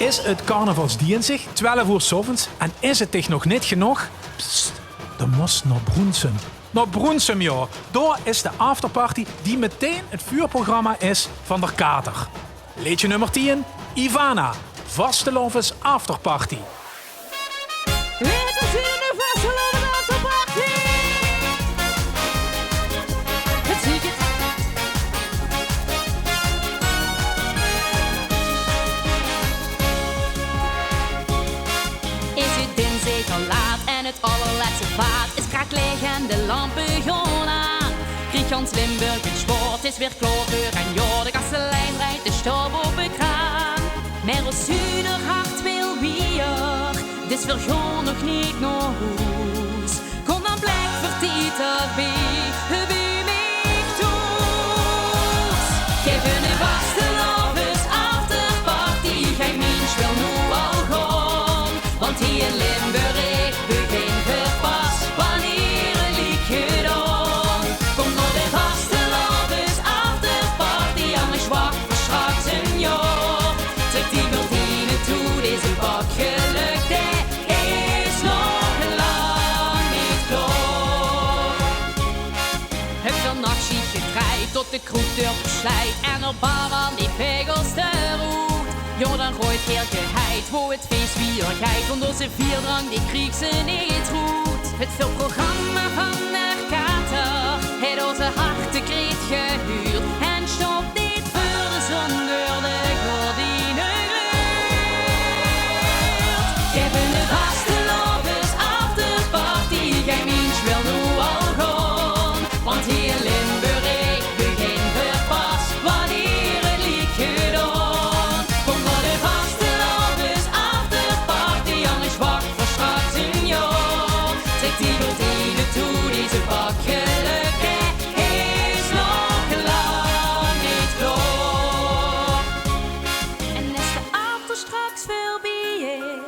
[SPEAKER 4] Is het carnavalsdienstig, 12 uur 's avonds, en is het dich nog niet genoeg? Psst, dan moest naar Broensum. Naar Broensum, ja. Daar is de afterparty die meteen het vuurprogramma is van de Kater. Liedje nummer 10, Ivana, Vastelovens afterparty.
[SPEAKER 8] Laten zien de Vasteloven afterparty! Het zie je.
[SPEAKER 11] Is het dinsdag al laat en het allerlaatste vaart is kraakleeg en de lampen gaan aan. Griechans Limburg in sport is weer klover en ja, de kastelein rijdt de stof op de kraan. Maar als u nog hart wil bier, dus we gaan nog niet naar huis. Kom dan blijk vertieterd bij mij thuis. Geef een vastelovens afterparty, geen mens wil nu al gaan. Want hier in Limburg begint het pas wanneer een liedje dan. Kom naar de vastelovens afterparty, anders wacht voor straks een jaar. Trek die gordijnen toe, deze bak geluk, dat is nog lang niet klaar. Heb vannacht ziek gedraaid tot de kroegdeur beslijt en op paar van die pegels de roet. Jordan gooit heel geheid, wo het feest weer geit, want onze vierdrang die kriegt ze niet goed. Het filmprogramma van de Kater heeft onze hartekreet gehuurd en stopt niet voor de zon door de gordijnen gluurt. Geef een vastelovens afterparty, geen mens wil nu al gaan, want hier in Limburg begint het pas wanneer het liedje dan. Kom naar de vastelovens afterparty, anders wacht voor straks een jaar. Trek die gordijnen toe, deze bak geluk, dat is nog lang niet klaar. En als de after straks voorbij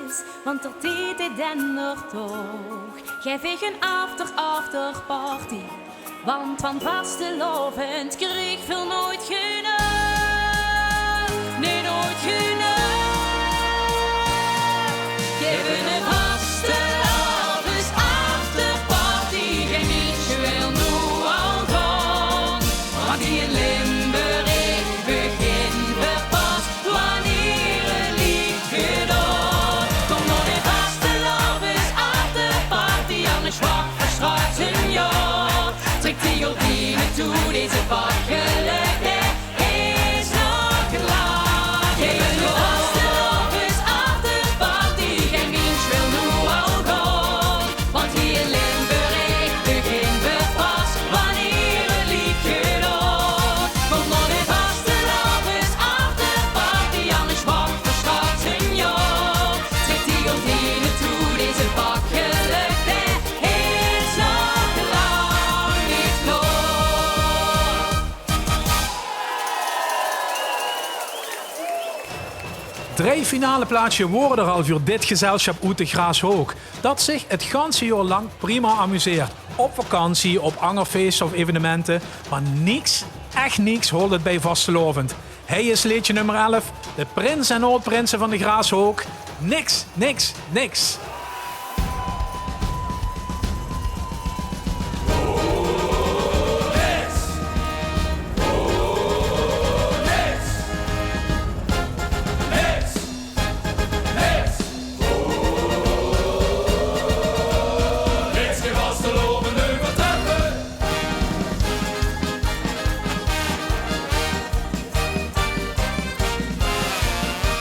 [SPEAKER 11] is, want dat deed het dan nog toch, geef ik een afterparty. Want van vastelovend kreeg veel nooit genoeg. Nee, nooit genoeg. Geef een vastelovens afterparty, geen liedje wil nu al gaan. Want hier in Limburg begint het pas wanneer een liedje dan. Kom naar de vastelovens afterparty, anders wacht voor straks een jaar. Trek die gordijnen toe, deze bak geluk, dat is nog lang. Geef een vastelovens afterparty, geen mens wil nu al gaan. Want hier in Limburg begint het pas wanneer een liedje dan. Kom naar de vastelovens afterparty, anders wacht voor straks een jaar. Trek die gordijnen toe, deze bak geluk, dat is nog lang niet klaar.
[SPEAKER 4] 3 finale plaatsje worden er al voor dit gezelschap uit de Graashoog. Dat zich het ganse jaar lang prima amuseert. Op vakantie, op angerfeesten of evenementen. Maar niks, echt niks hoort het bij vastelovend. Hij is liedje nummer 11. De prins en oud-prinsen van de Graashoog. Niks, niks, niks.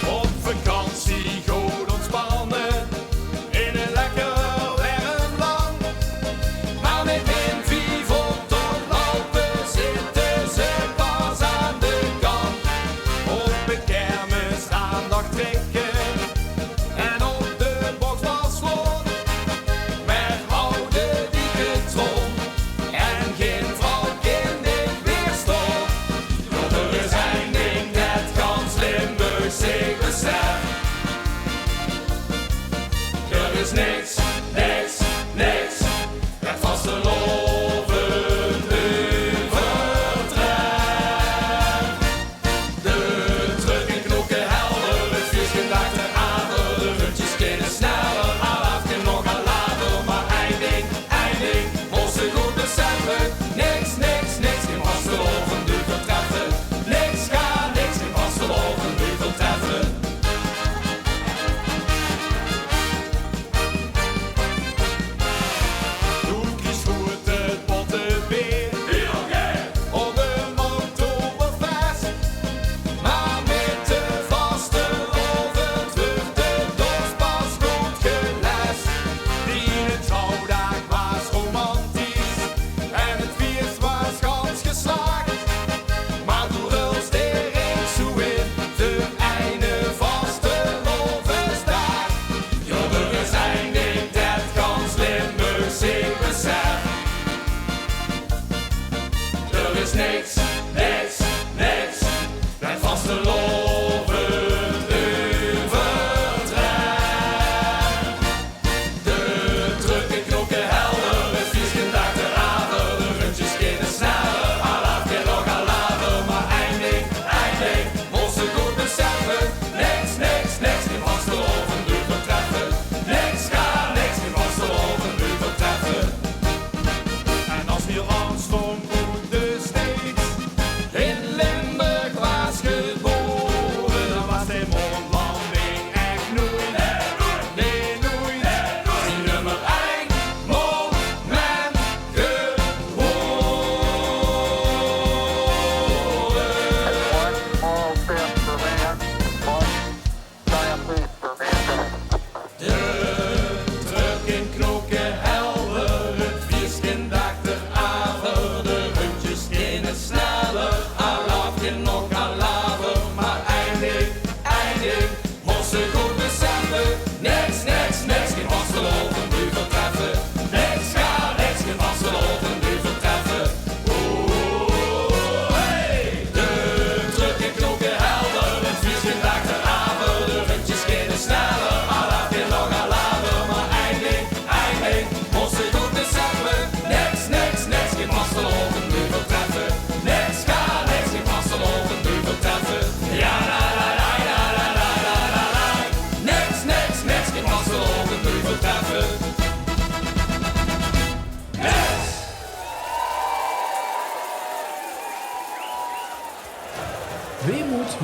[SPEAKER 12] Op vakantie gewoon ontspannen in een lekker warm land. Maar met min 400 Alpen zitten ze pas aan de kant. Op de kermis aandacht trekken en op de boksbal slaan. Maar houden die getron en geen valk in dit weerstand. Want er is een ding net gans Limburg zich beseft. Er is niks, niks, niks. Het vasteloven overtreft. De druk en knokken helder, het vies gedachte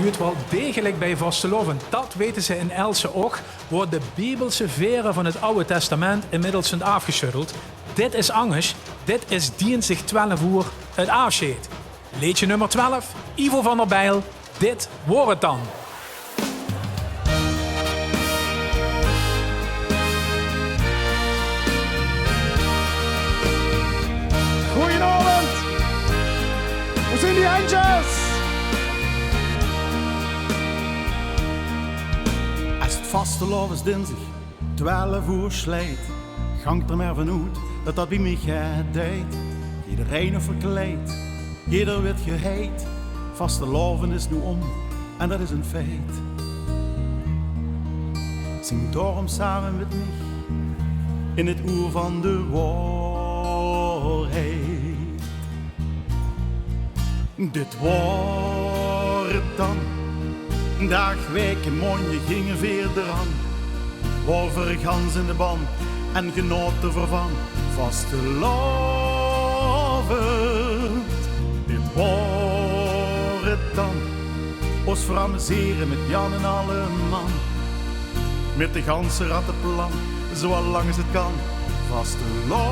[SPEAKER 4] hoort wel degelijk bij vastelovend. Dat weten ze in Elsen ook, waar de bibelse veren van het Oude Testament inmiddels zijn afgeschuddeld. Dit is Anges, dit is dienstig 12 uur het afscheid. Liedje nummer 12, Ivo van der Bijl, dit wordt het dan.
[SPEAKER 15] Goedenavond! Hoe zijn die handjes? Als het vastelovensdinsdag 12 uur slijt, gangt er maar vanuit dat dat bij mij gaat deed. Iedereen is verkleed, ieder wordt geheet. Vasteloven is nu om en dat is een feit. Zing daarom samen met mij in het oer van de waarheid. Dit wordt het dan. Dag, week en maanden gingen verder aan. Over gans in de ban en genoten ervan. Vastelovend. Dit wordt het dan. Ons veramuseren met Jan en alle man. Met de ganse rattenplan, zo lang als het kan. Vastelovend.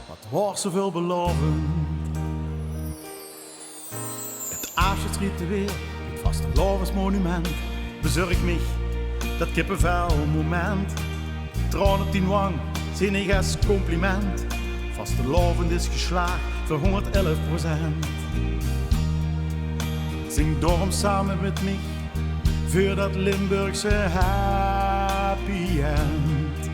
[SPEAKER 15] Wat wordt zoveel belovend. Het afscheidsritueel, het vastelovensmonument. Bezorg mij dat kippenvel moment. Tranen op die wang, zijn ik als compliment. Vastelovend is geslaagd voor 111%. Zing daarom samen met mij voor dat Limburgse happy end.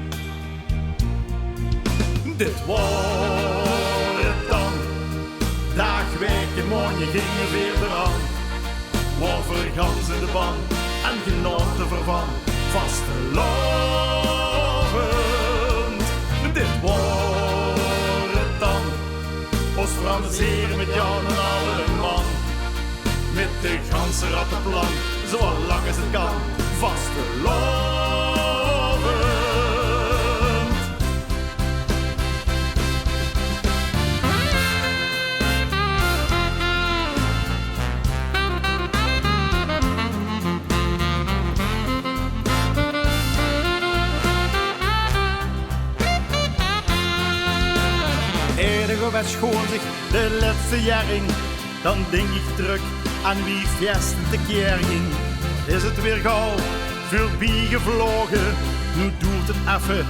[SPEAKER 15] Dit wordt het dan. Dag, week en morgen gingen weer eraan. Over gans in de ban en genoten ervan. Vastelovend. Dit wordt het dan. Ons Franseren met Jan en alle man. Met de ganse rattenplan, zo lang als het kan, vastelovend. Eerder werd schoon zich de laatste jaring, dan denk ik terug aan wie feesten te keer ging. Is het weer gauw voorbij gevlogen, nu doet het even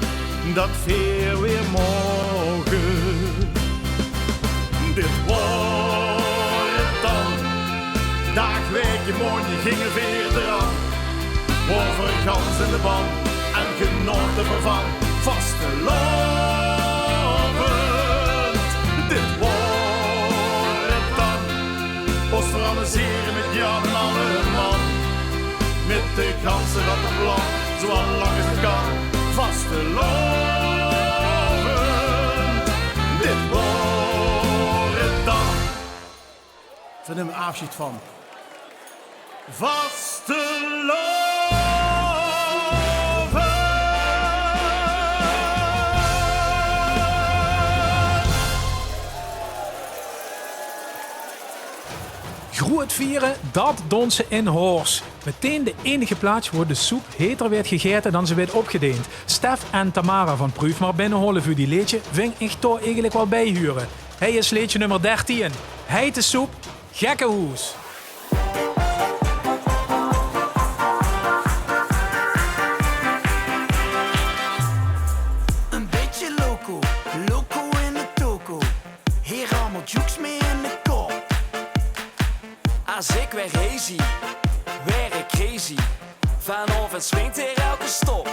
[SPEAKER 15] dat veer weer mogen. Dit wordt het dan. Dag, week en morgen gingen weer eraan. Over gans in de ban en genoten ervan. Vastelovend. Dit wordt het dan. Ons amuseren met Jan en alle man. Met de ganse rattenplan, zo lang als het kan. Vastelovend. Dit wordt het dan. Ze nemen afscheid van vastelovend.
[SPEAKER 4] Groet vieren, dat doen ze in Horst. Meteen de enige plaats waar de soep heter werd gegeten dan ze werd opgedeend. Stef en Tamara van Proefmar binnenholen voor die leedje ving ik toch eigenlijk wel bijhuren. Hij is leedje nummer 13. Heite soep, gekke hoes.
[SPEAKER 16] Een beetje loco, loco in de toko. Hier allemaal jukes mee in de kop.
[SPEAKER 17] Als ik weer hazy, weer ik crazy. Vanavond swingt er elke stop.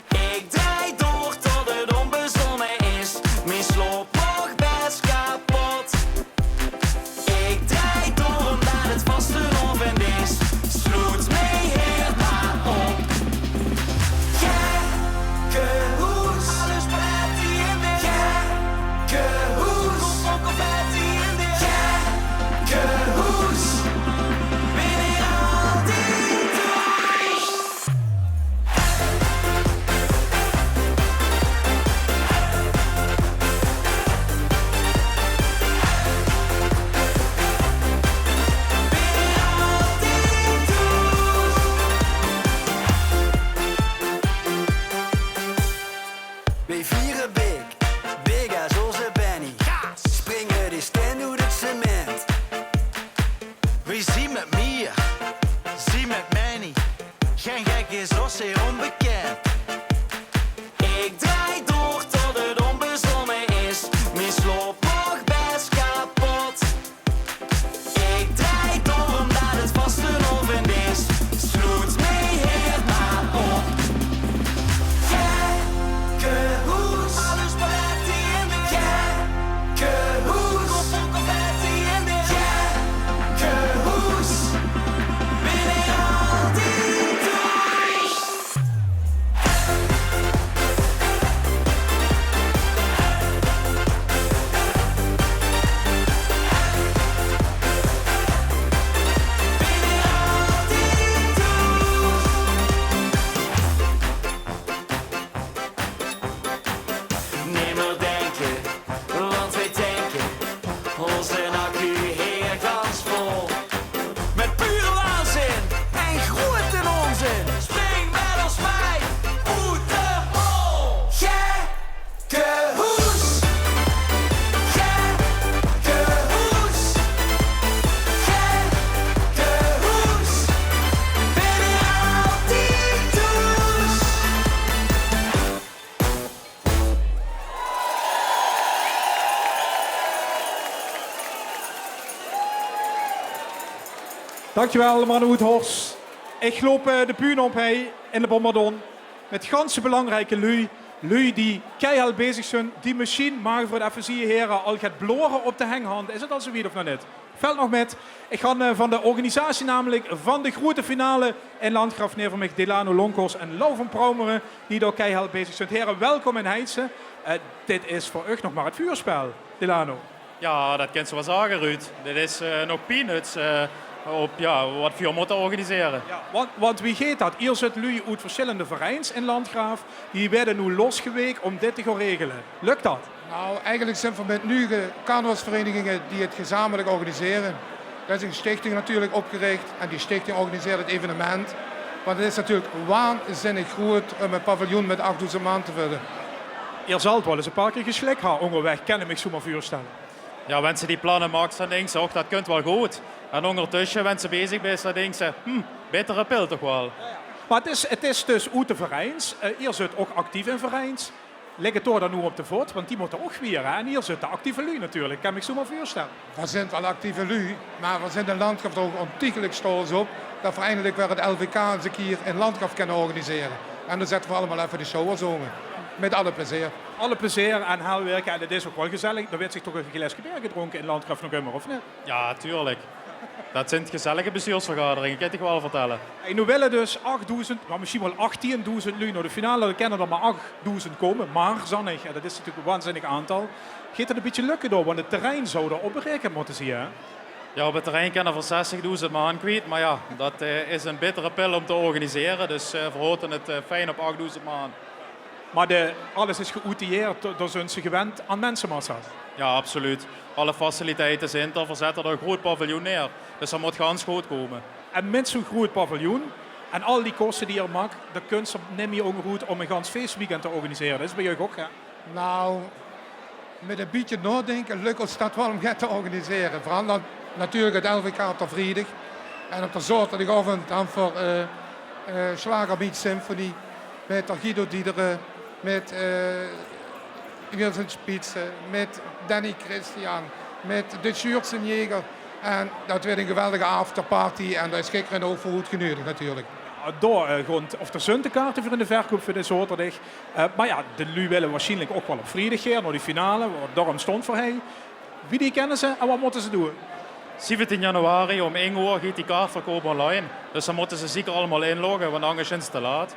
[SPEAKER 17] Ik draai door tot het onbezonnen is. Mijn sloop nog best kapot. Ik draai door omdat het vastelovend is. Sloot mij helemaal op. Gekke hoes, alles confetti in de. Gekke hoes, kom confetti in de. Gekke hoes, ben ik altijd thuis.
[SPEAKER 16] Wie zie met mij, zie met mij niet. Geen gekke zoals zeer onbekend.
[SPEAKER 17] Ik draai door tot het onbezonnen is. Mijn sloop nog best kapot. Ik draai door omdat het vast een oven is. Sloot mij heel maar op. Gekke hoes. Alles paletti in de gekke hoes. Koppel confetti in de gekke hoes. Ben ik altijd douche. Nimmer denken, want wij tanken onze accu heel gans vol. Met pure waanzin en grote onzin. Spring met ons mee, uit de hol. Gekke hoes. Gekke hoes. Gekke hoes. Ben ik altijd douche.
[SPEAKER 3] Dankjewel, Manu Oethorst. Ik loop de bühne op hey, in de Bombardon. Met ganse belangrijke lui. Lui die keihard bezig zijn. Die machine maken voor de FSI heren al gaat bloren op de henghand. Is het al zoiets of nog niet? Veld nog met. Ik ga van de organisatie namelijk van de grote finale in Landgraaf neer van mij Delano Lonkhorst en Lau van Praumeren. Die door keihard bezig zijn. Heren, welkom in Heidse. Dit is voor u nog maar het vuurspel, Delano.
[SPEAKER 9] Ja, dat kent ze wel zeggen, Ruud. Dit is nog peanuts op wat we moeten organiseren.
[SPEAKER 3] Ja, want wie geeft dat? Hier zit lui uit verschillende vereins in Landgraaf. Die werden nu losgeweekt om dit te gaan regelen. Lukt dat?
[SPEAKER 18] Nou, eigenlijk zijn we met nu carnavalsverenigingen die het gezamenlijk organiseren. Er is een stichting natuurlijk opgericht en die stichting organiseert het evenement. Want het is natuurlijk waanzinnig groot om een paviljoen met 8000 man te vullen.
[SPEAKER 3] Hier zal het wel eens een paar keer geslikt gaan onderweg, kan ik me zo maar voorstellen.
[SPEAKER 9] Ja, wanneer ze die plannen maakt, dan denken ze ook dat kunt wel goed. En ondertussen, wanneer ze bezig is, dan denken ze, betere pil toch wel.
[SPEAKER 3] Maar het is dus uit de vereins. Hier zit ook actief in vereins. Leg het door dan nu op de voet, want die moeten ook weer. Hè? En hier zit de actieve lui natuurlijk, kan ik zo maar voorstellen.
[SPEAKER 18] We zijn wel actieve lui, maar we zijn in Landgraaf er ook ontiegelijk stolz op dat we eindelijk weer het LVK eens een keer in Landgraaf kunnen organiseren. En dan zetten we allemaal even de show al zongen. Met alle plezier.
[SPEAKER 3] Alle plezier en heel werken. En het is ook wel gezellig. Er werd zich toch een glaasje bier gedronken in Landgraaf nog immer, of niet?
[SPEAKER 9] Ja, tuurlijk. Dat zijn gezellige bestuursvergaderingen, kan ik wel vertellen.
[SPEAKER 3] En nu willen dus 8000, maar misschien wel 18.000 lui naar de finale. We kennen er maar 8000 komen. Maar zonnig, dat is natuurlijk een waanzinnig aantal. Gaat het een beetje lukken door, want het terrein zou er op berekend moeten zien. Hè?
[SPEAKER 9] Ja, op het terrein kennen voor 60.000 man kwijt. Maar ja, dat is een bittere pil om te organiseren. Dus verhoten het fijn op 8.000 man.
[SPEAKER 3] Maar alles is geoutilleerd, door zijn ze gewend aan mensenmassa's.
[SPEAKER 9] Ja, absoluut. Alle faciliteiten zijn er, verzetten er een groot paviljoen neer. Dus dat moet gans goed komen.
[SPEAKER 3] En met zo'n groot paviljoen en al die kosten die er maakt, dan kun je niet meer goed om een gans feestweekend te organiseren. Dat is bij jullie ook, hè?
[SPEAKER 18] Nou, met een beetje nadenken lukt ons dat wel om het te organiseren. Vooral dan natuurlijk het LVK op de vrijdag. En op de zaterdagavond dan voor Schlagerbeat Symphony. Met Guido Diederen, met Wilson Spitsen, met Danny Christian, met de Schurzenjäger. En dat werd een geweldige afterparty en daar is Kikker ook voor goed genuttigd natuurlijk.
[SPEAKER 3] Of er zijn de kaarten voor in de verkoop voor de zaterdag. Maar ja, de lui willen waarschijnlijk ook wel op vrijdag gaan, naar die finale, waar daarom stond voor hij. Wie die kennen ze en wat moeten ze doen?
[SPEAKER 9] 17 januari om 1 uur gaat die kaartverkoop online. Dus dan moeten ze zeker allemaal inloggen, want anders is het te laat.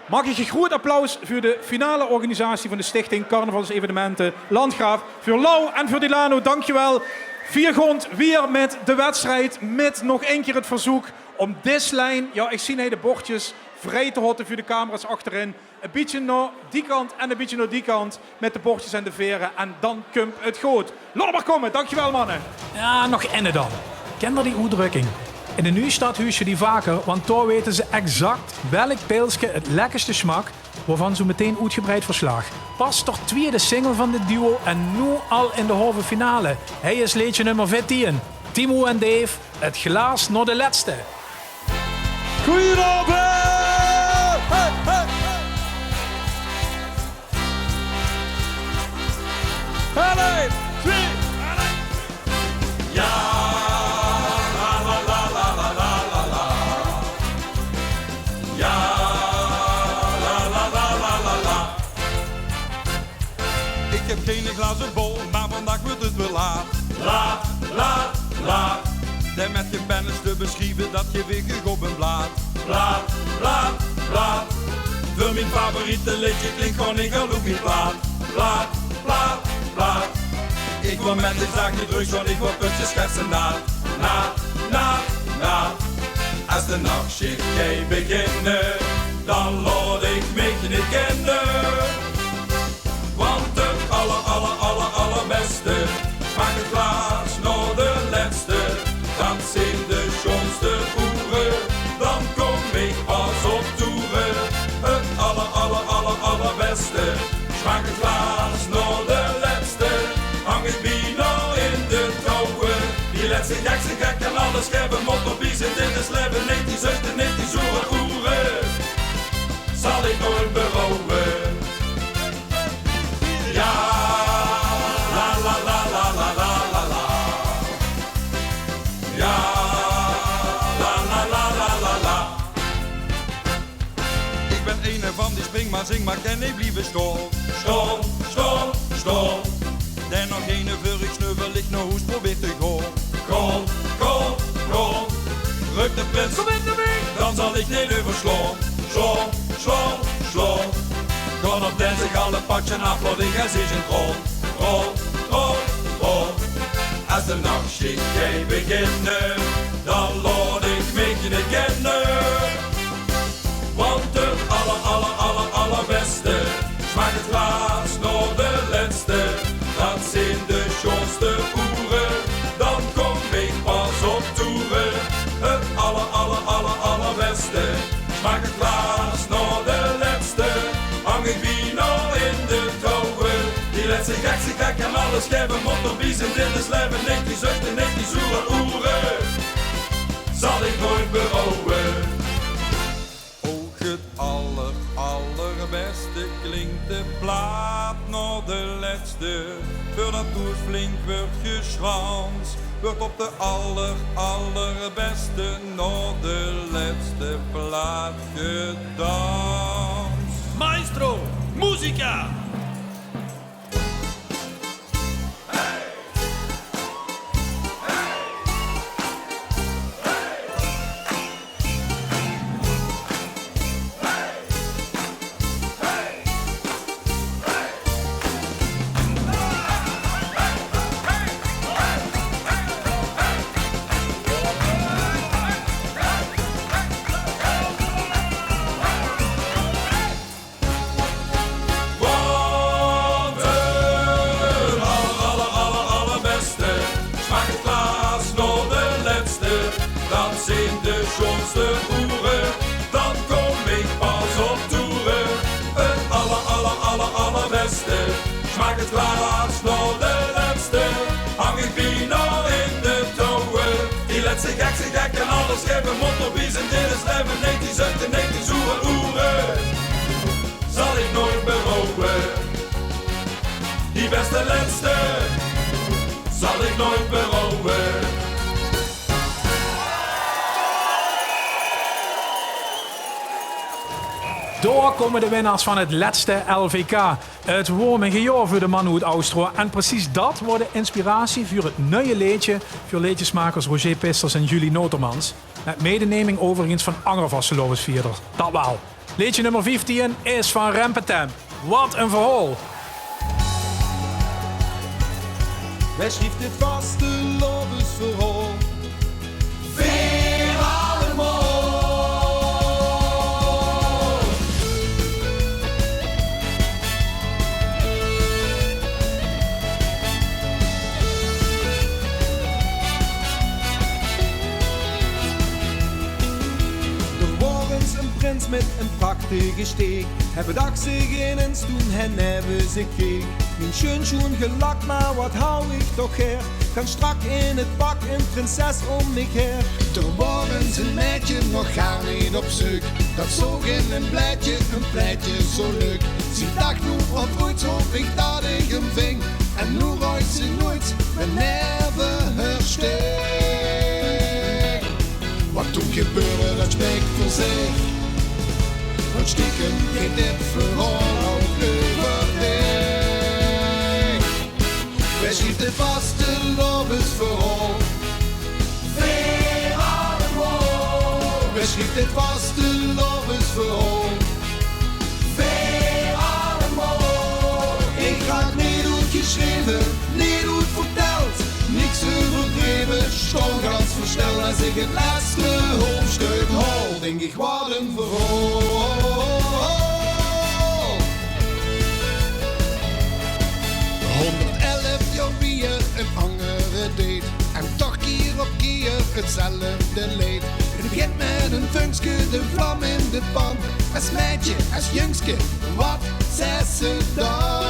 [SPEAKER 3] Mag ik een groot applaus voor de finale organisatie van de stichting Carnavalsevenementen Landgraaf. Voor Lau en voor Delano, dankjewel. Viergrond weer met de wedstrijd, met nog één keer het verzoek om deze lijn, ja ik zie de bordjes, vrij te houden voor de camera's achterin. Een beetje naar die kant en een beetje naar die kant met de bordjes en de veren. En dan komt het goed. Laat maar komen, dankjewel mannen.
[SPEAKER 4] Ja, nog ene dan. Ken je die uitdrukking? In de Nieuwstad huis je die vaker, want daar weten ze exact welk pilsje het lekkerste smaakt, waarvan zo meteen uitgebreid verslag. Pas toch tweede single van dit duo en nu al in de halve finale. Hij is leedje nummer 14. Timo en Dave, het glaas naar de laatste.
[SPEAKER 19] Goedenavond! Hey, hey, hey! Allee, 2,
[SPEAKER 12] Ja, la la la la la la la la. Ja, la la la la la la.
[SPEAKER 19] Ik heb geen glazen bol, maar vandaag wordt het wel laat.
[SPEAKER 12] Laat, laat, laat.
[SPEAKER 19] En met je pen is te beschrijven dat je weer gegoppen blaad.
[SPEAKER 12] Blaad, blaad, blaad. Voor mijn favoriete liedje klinkt gewoon een geloefie plaat. Plaat, plaat, plaat.
[SPEAKER 19] Ik wil met dit zaakje drugs, want ik wil puntjes schetsen na.
[SPEAKER 12] Na. Als de nachtschicht gaat beginnen, dan laat ik mij niet kennen. Want de allerbeste maakt het glaas naar de laatste. Dat zijn de schoonste boeren, dan kom ik pas op toeren. Het allerbeste smaakt het glaas naar de laatste. Hang ik bijna in de touwen. Die laatste gek en alles hebben mottobies in dit leven. 1997 zoere oeren, zal ik nooit berouwen. Ja, la la la la la la la la. Ja, la la la la la la.
[SPEAKER 19] Ik ben een van die spring maar zing maar ken ik blijven stom.
[SPEAKER 12] Stom.
[SPEAKER 19] En nog een voor ik sneuvel ligt naar hoes probeer te gaan.
[SPEAKER 12] Kom.
[SPEAKER 19] Ruk de prins,
[SPEAKER 12] Kom in de weg.
[SPEAKER 19] dan zal ik niet overslaan.
[SPEAKER 12] Slaan.
[SPEAKER 19] Gewoon op deze alle pakje aflaat, ik ga zich in
[SPEAKER 12] Rol. Als de nachtschicht gaat beginnen, dan laat ik mij niet kennen. Want de allerbeste smaakt het glaas naar de laatste. Dat zijn de schoonste boeren, dan kom ik pas op toeren. Het allerbeste smaakt het glaas naar de laatste. Hang ik bijna in de touwen. Die laatste gek en alles geven mottobies in dit is leven. 1997 zoere oeren, zal ik nooit berouwen.
[SPEAKER 19] Ook het allerbeste klinkt de plaat naar de laatste. Voordat toes flink wordt geschrans, wordt op de allerbeste naar de laatste plaat gedanst.
[SPEAKER 12] Maestro, musica! Schoonste boeren, dan kom ik pas op toeren. Het allerbeste smaakt het glaas naar de laatste. Hang ik bijna in de touwen. Die laatste gek en alles geven mottobies en dit is leven. 1997 zoere oeren, zal ik nooit berouwen. Die beste laatste, zal ik nooit berouwen.
[SPEAKER 4] Door komen de winnaars van het laatste LVK. Het warmige jaar voor de man uit Austro. En precies dat wordt de inspiratie voor het nieuwe liedje voor liedjesmakers Roger Pisters en Julie Notermans. Met medeneming overigens van andere vastelovensvierders. Dat wel. Liedje nummer 15 is van Rempetem. Wat een verhaal.
[SPEAKER 20] Wij schreef dit vastelovensverhaal.
[SPEAKER 12] Weer allemaal.
[SPEAKER 20] eens met een prachtige steek. Hij bedacht zich ineens toen hij naar zich keek. Mijn schoen gelakt, maar wat hou ik toch her? Kan strak in het pak, een prinses om mij her.
[SPEAKER 16] Toen waren zijn meidje nog gar niet op zoek. Dat zoog in een pleitje zo leuk. Ze dacht nu of ooit hoop ik dat ik hem ving. En nu ruikt ze nooit met neven hersteek. Wat toen gebeurde, dat spreekt voor zich. Want stiekem geht dit verhaal ook over dich. Wij schreef dit vaste liefdesverhaal. Weer allemaal. Wij schreef dit vaste liefdesverhaal. Weer allemaal. Ik raak niet uitgeschreven, niet uitverteld. Niks overdreven, stond ganz versteld. Als ik het laatste hoofdstuk haal, denk ik wat een verhaal. 111 jaar weer een andere date. En toch keer op keer hetzelfde leed. Het begint met een funkske, de vlam in de pan. Als meidje, als jongske, wat zei ze dan?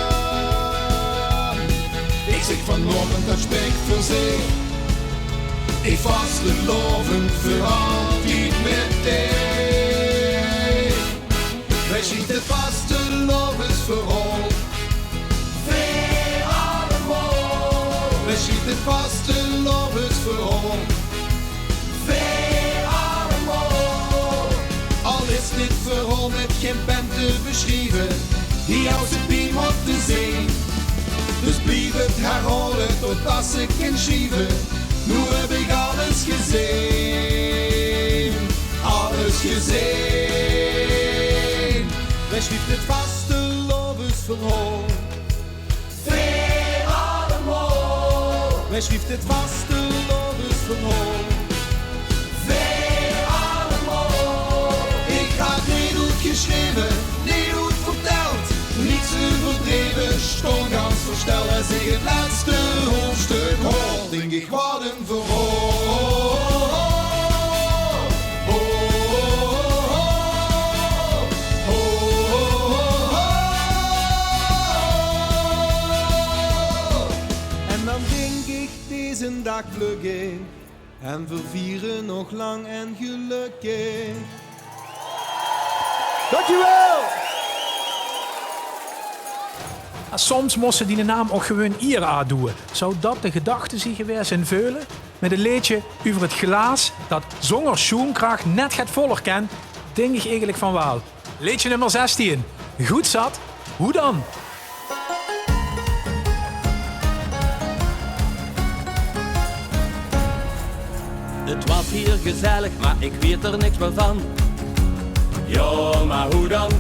[SPEAKER 16] Ik zeg vanmorgen, dat spreekt voor zich. Ik vast de loven voor altijd met dich. Wij schiet het vaste liefdesverhaal. Weer allemaal. Wij schiet het vaste liefdesverhaal. Weer allemaal. Al is dit verhaal met geen pen te beschrijven, die als het bij moeten zien. Dus blijf het herhalen totdat ik kan schrijven. Nu heb ik alles gezien, alles gezien. Wij schrijft het vaste liefdesverhaal. Weer allemaal. Wij schrijft het vaste liefdesverhaal. Weer allemaal. Ik had niet uitgeschreven, niet uitverteld. Niets overdreven, stond ganz versteld. Als ik het laatste hoofdstuk hoor, denk ik wat een verhaal.
[SPEAKER 20] En dan denk ik deze dag gelukkig. En we vieren nog lang en gelukkig. Dankjewel!
[SPEAKER 4] Soms moesten die de naam ook gewoon hier aandoen. Zou dat de gedachte zijn geweest in Veulen? Met een liedje over het glaas dat zonder schoenkracht net gaat voller kan, denk ik eigenlijk van wel. Liedje nummer 16. Goed zat, hoe dan?
[SPEAKER 12] Het was hier gezellig, maar ik weet er niks meer van. Ja, maar hoe dan?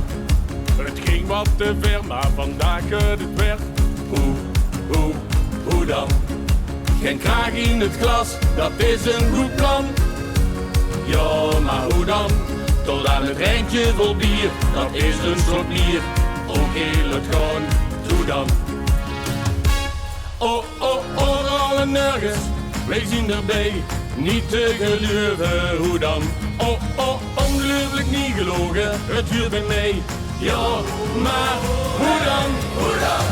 [SPEAKER 5] Het ging wat te ver, maar vandaag het werd.
[SPEAKER 12] Hoe dan? Geen kraag in het glas, dat is een goed plan. Ja, maar hoe dan? Tot aan het rijntje vol bier, dat is een slok bier. Ook heel het gewoon, hoe dan? Oh, overal en nergens, wij zien erbij. Niet te geloven, hoe dan? Oh, ongelooflijk niet gelogen, het duurt bij mij. Ja, maar hoe dan? Hoe dan?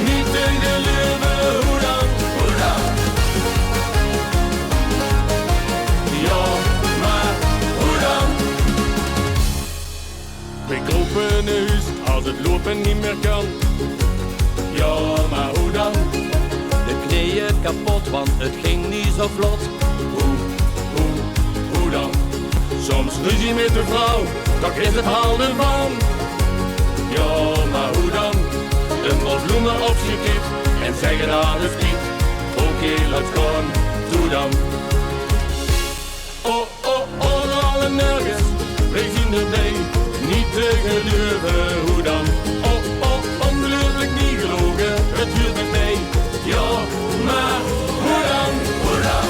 [SPEAKER 12] Niet te geloven, hoe dan? Hoe dan? Ja, maar hoe dan?
[SPEAKER 5] We kropen naar huis als het lopen niet meer kan.
[SPEAKER 12] Ja, maar hoe dan? De knieën kapot, want het ging niet zo vlot. Hoe dan?
[SPEAKER 5] Soms ruzie met de vrouw, toch is het houden van.
[SPEAKER 12] Ja, maar hoe dan?
[SPEAKER 5] Een bos bloemen op je kip en zeggen dat het niet.
[SPEAKER 12] Ook heel het gewoon, doe dan.
[SPEAKER 5] Oh, overal en nergens, wij zien erbij. Niet te geloven, hoe dan? Oh, ongelooflijk niet gelogen, het duurt met mij.
[SPEAKER 12] Ja, maar hoe dan? Hoe dan?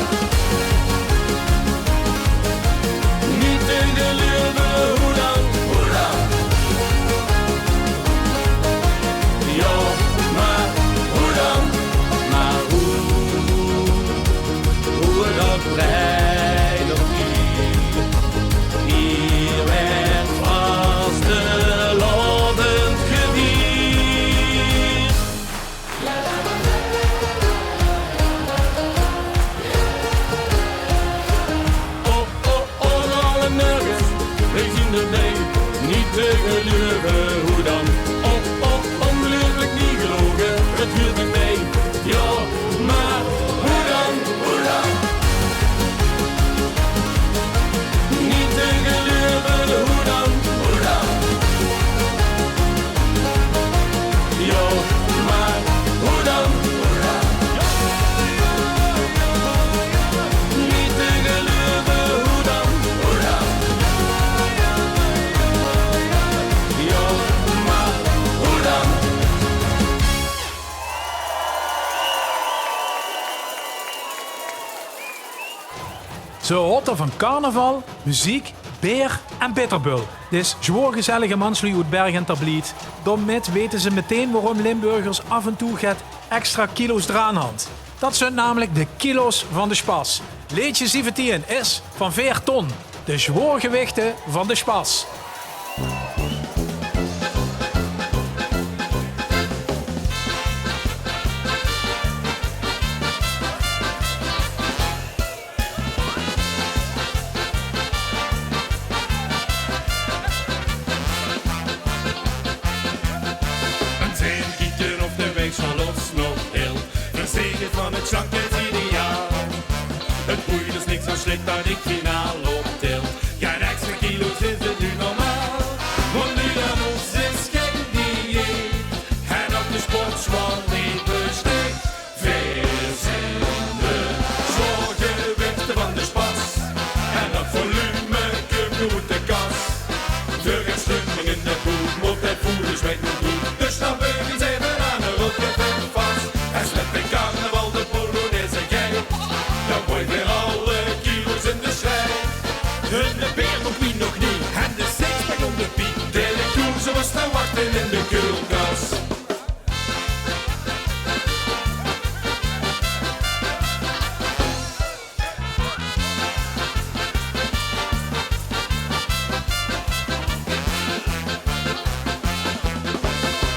[SPEAKER 5] Niet te geloven, hoe dan?
[SPEAKER 12] Hoe dan? Ja, maar hoe dan? Maar hoe dan?
[SPEAKER 4] Ze houden van carnaval, muziek, beer en bitterbul. Dus gewoon gezellige manslu uit Berg en Tabliet. Daarmee weten ze meteen waarom Limburgers af en toe gaat extra kilo's eraan hand. Dat zijn namelijk de kilo's van de spas. Leedje 17 is van 4 ton. De zwoorgewichten van de spas.
[SPEAKER 12] Een zeegietje op de weg zal ons nog heel verzekerd van het zwakheitsideaal. Het boeit is niks zo slecht dat ik finaal optil. Geen extra kilo's is het nu normaal. Want nu dan ons is geen dieet. En op de sportschool niet besteed. Veel zijn de zwaargewichten van de spas. En dat volume komt uit de kas. De reststumming in de boek moet het voelen zweet niet goed. Dus dan beugen ze even aan de rotje vast. En slept de carnaval de Polonaise geit. Dan wordt weer alle kilo's in de strijd. De beer nog wie nog niet. En de sixpack om de piek. De koel zoals te wachten in de koelkast.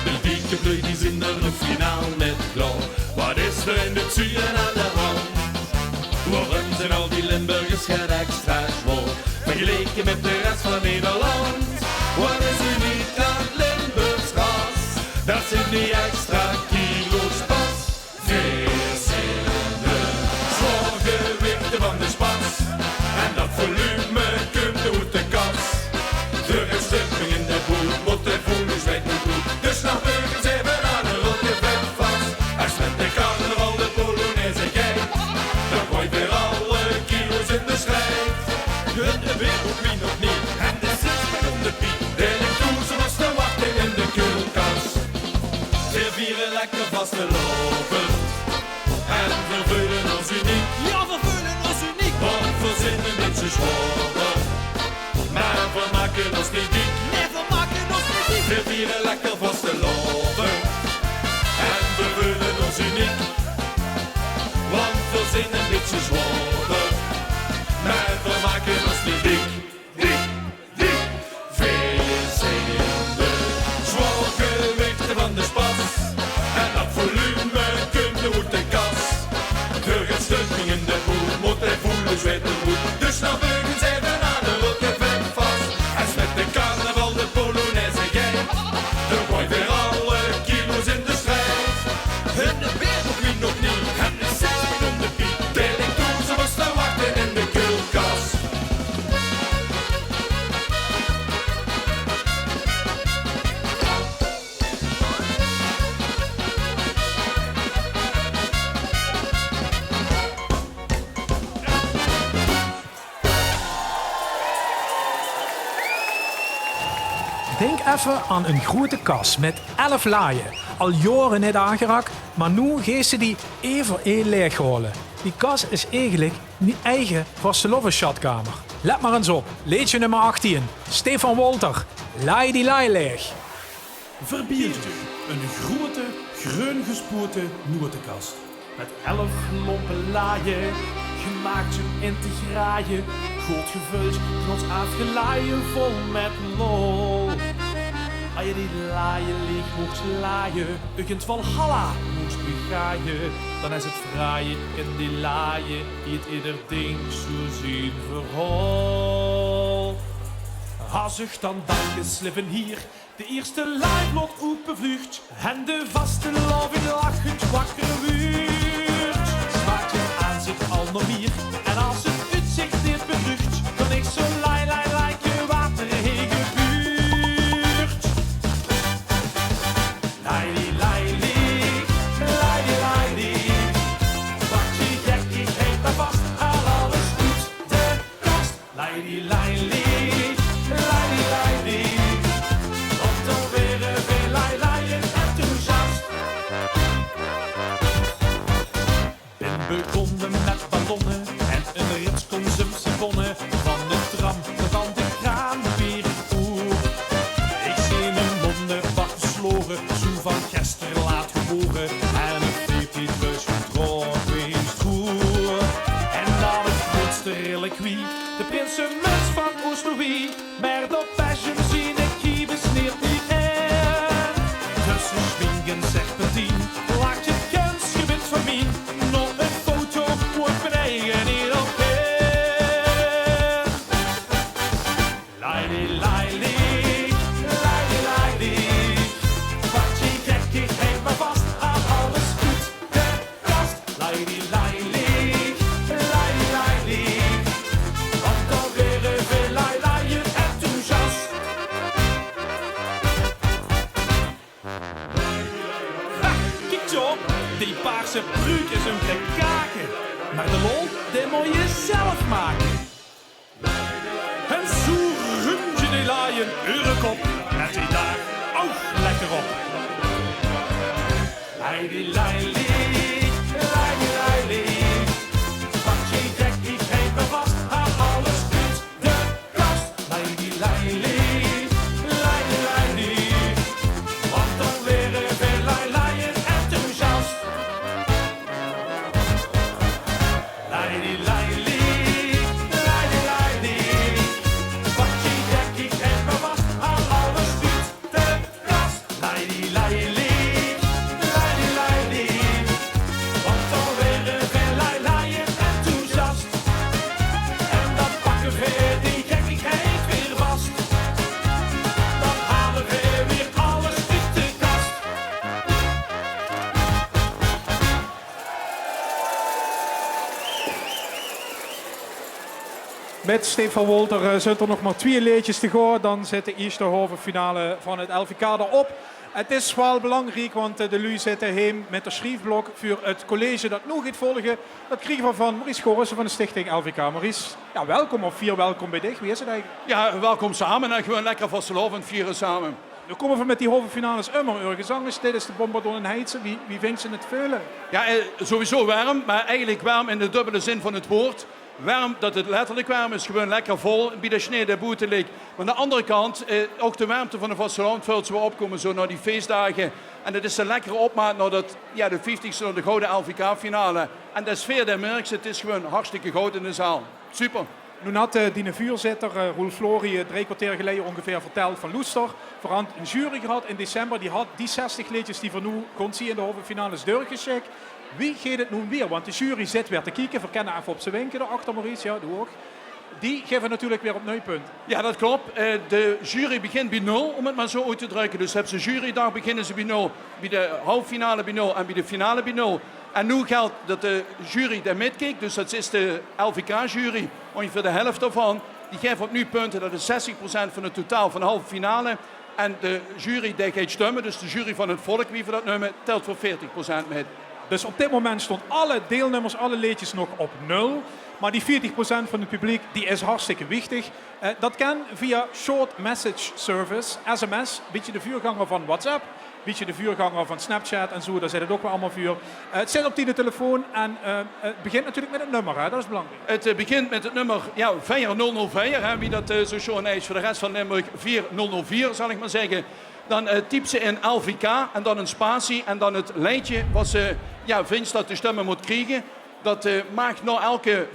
[SPEAKER 12] De dikke vleug die zijn er nog finaal net klaar. Wat is er in het zuiden aan de hand? Waarom zijn al die Limburgers geen extra zwaar? Vergeleken met de rest van Nederland. Wat is uniek aan Limburgs ras? Dat zijn die extra kilo's pas. Veel zijn de zwaargewichten van de spas. En dat volume komt uit de kas. De reststumming in de boel moet de voelens weet niet goed. Dus dan beugen ze even aan een rotje vet vast. Als met de carnaval de Polonaise geit. Dan gooit weer alle kilo's in de strijd. De weer ook wie nog niet. En de sixpack om de piek. De toe zoals te wachten in de koelkast. We vieren lekker vast te lopen. En we voelen ons uniek. Ja, we voelen ons uniek. Want we zijn een beetje zwaarder. Maar we maken ons niet diep. Nee, we maken ons niet diep. We vieren lekker vast te lopen. En we voelen ons uniek. Want we zijn een beetje zwaarder. Maar we maken ons niet dik, dik, dik. Veel zijn de zwaargewichten van de spas. En dat volume komt uit de kas. De reststumming in de boel moet hij voelen zweten goed. Dus nou beugen ze even aan de rotje vet vast. En met de carnaval de Polonaise geit. Dan gooit weer alle kilo's in de strijd. En de beer nog wie nog niet. En de sixpack om de piek. Deling toe zoals te wachten in de koelkast.
[SPEAKER 4] Denk even aan een grote kas met 11 laaien. Al jaren niet aangeraakt, maar nu geest ze die even leeghalen. Die kas is eigenlijk niet eigen vastelovensschatkamer. Let maar eens op. Leedje nummer 18. Stefan Wolter. Laai die laai leeg.
[SPEAKER 21] Verbeeld u een grote, groen gespoorde notenkast. Met 11 lompe laaien, gemaakt om in te graaien. Goed gevuld, trots afgelaaien, vol met lol. Als je die laaien leeg mocht laaien, ugent Valhalla moest begaaien, dan is het fraaien in die laaien die het ieder ding zo zien verhaal. Als ik dan dankenslippen hier, de eerste laaiblot openvlucht en de vaste loving lachend wakker wuurt. Smaakt het aanzicht al nog meer en als het uitzicht dit berucht, dan ik zo laai je water heen gebuurt. Laai, wacht je gekkigheid daar vast, haal alles uit de kast. Laai, want dan weer veel laaien enthousiast. Ben seconden met ballonnen en een rits consumptiebonnen. Van de tram, van de kraan, weer voer. Ik zie mijn monden wat besloren, zo van gisteren laat geboren. En een veepietrus getrokken in stroer. En dan het grootste reliquie, de prinsenmuts van Oost-Louis. Maar dat passion zie ik hier besneeuwd niet in. Tussen swingen serpentien, laat je kunstgebied van mij. Nog een foto wordt mijn eigen niet op in. Leidie, leidie, leidie, leidie. Wat je gekkigheid maar vast aan alles goed de kast. Leidie, leidie, leidie, leidie. Want dan weer veel leidien enthousiast. Ha, kijk zo, die paarse pruik is een plek kaken. Maar de lol, die moet je zelf maken. En zo runt je die laaien urenkop. Met die daar ook lekker op. Leidie, leidie, leidie, leidie. Wat je gekkigheid me vast aan alles uit de kast. Leidie, leidie, leidie, leidie. Want dan weer veel leidien enthousiast. Leidie, leidie, leidie, leidie. Wat je gekkigheid me vast aan alles uit de kast. Leidie, leidie, leidie, leidie. Want dan weer veel leidien enthousiast. En dan pakken we die gekkigheid weer vast. Dan halen we weer alles uit de kast.
[SPEAKER 3] Met Stefan Wolter zitten er nog maar 2 leedjes te gaan. Dan zit de eerste halve finale van het LVK erop. Het is wel belangrijk, want de lui zitten heen met de schriefblok voor het college dat nog gaat volgen. Dat krijgen we van Maurice Gorissen van de stichting LVK. Maurice, ja, welkom of welkom bij dich. Wie is het eigenlijk?
[SPEAKER 1] Ja, welkom samen en gewoon lekker vastelovend vieren samen.
[SPEAKER 3] Nu komen we met die halve finales uur gezang is. Dit is de Bombardon en Heidse. Wie vindt ze het veulen?
[SPEAKER 1] Ja, sowieso warm, maar eigenlijk warm in de dubbele zin van het woord. Warm, dat het letterlijk warm is, gewoon lekker vol, bij de sneeuw, de boete ligt. Maar aan de andere kant, ook de warmte van de vasteland vult ze wel opkomen zo naar die feestdagen. En dat is een lekkere opmaat naar dat, ja, de 50ste, naar de gouden LVK-finale. En de sfeer, daar merk je, het is gewoon hartstikke goud in de zaal. Super.
[SPEAKER 3] Nu had die vuurzitter, Roel Flory, 3 kwartier geleden ongeveer verteld van Loester. Vooral een jury gehad in december, die had die 60 liedjes die voor nu kon zien in de halve finales doorgeschikt. Wie gaat het nu weer? Want de jury zit weer te kijken. We kennen even op zijn wenken daarachter, Maurice. Ja, doe ook. Die geven natuurlijk weer op nuipunt.
[SPEAKER 1] Ja, dat klopt. De jury begint bij 0, om het maar zo uit te drukken. Dus hebben ze jurydag, beginnen ze bij 0. Bij de halffinale bij 0 en bij de finale bij 0. En nu geldt dat de jury daar meekijkt. Dus dat is de LVK-jury, ongeveer de helft daarvan. Die geven op nu punten. Dat is 60% van het totaal van de halve finale. En de jury die gaat stemmen, dus de jury van het volk, wie we dat noemen, telt voor 40% mee.
[SPEAKER 3] Dus op dit moment stond alle deelnemers, alle leedjes nog op 0. Maar die 40% van het publiek die is hartstikke wichtig. Dat kan via Short Message Service, SMS, een beetje de vuurganger van WhatsApp, een beetje de vuurganger van Snapchat en zo, daar zit het ook wel allemaal vuur. Het zit op die telefoon en het begint natuurlijk met het nummer, hè? Dat is belangrijk.
[SPEAKER 1] Het begint met het nummer 4004, hè, wie dat zo schoon is. Voor de rest van Limburg 4004, zal ik maar zeggen. Dan typ ze in LVK en dan een spatie en dan het lijntje wat ze vindt dat de stemmen moet krijgen. Dat maakt na elke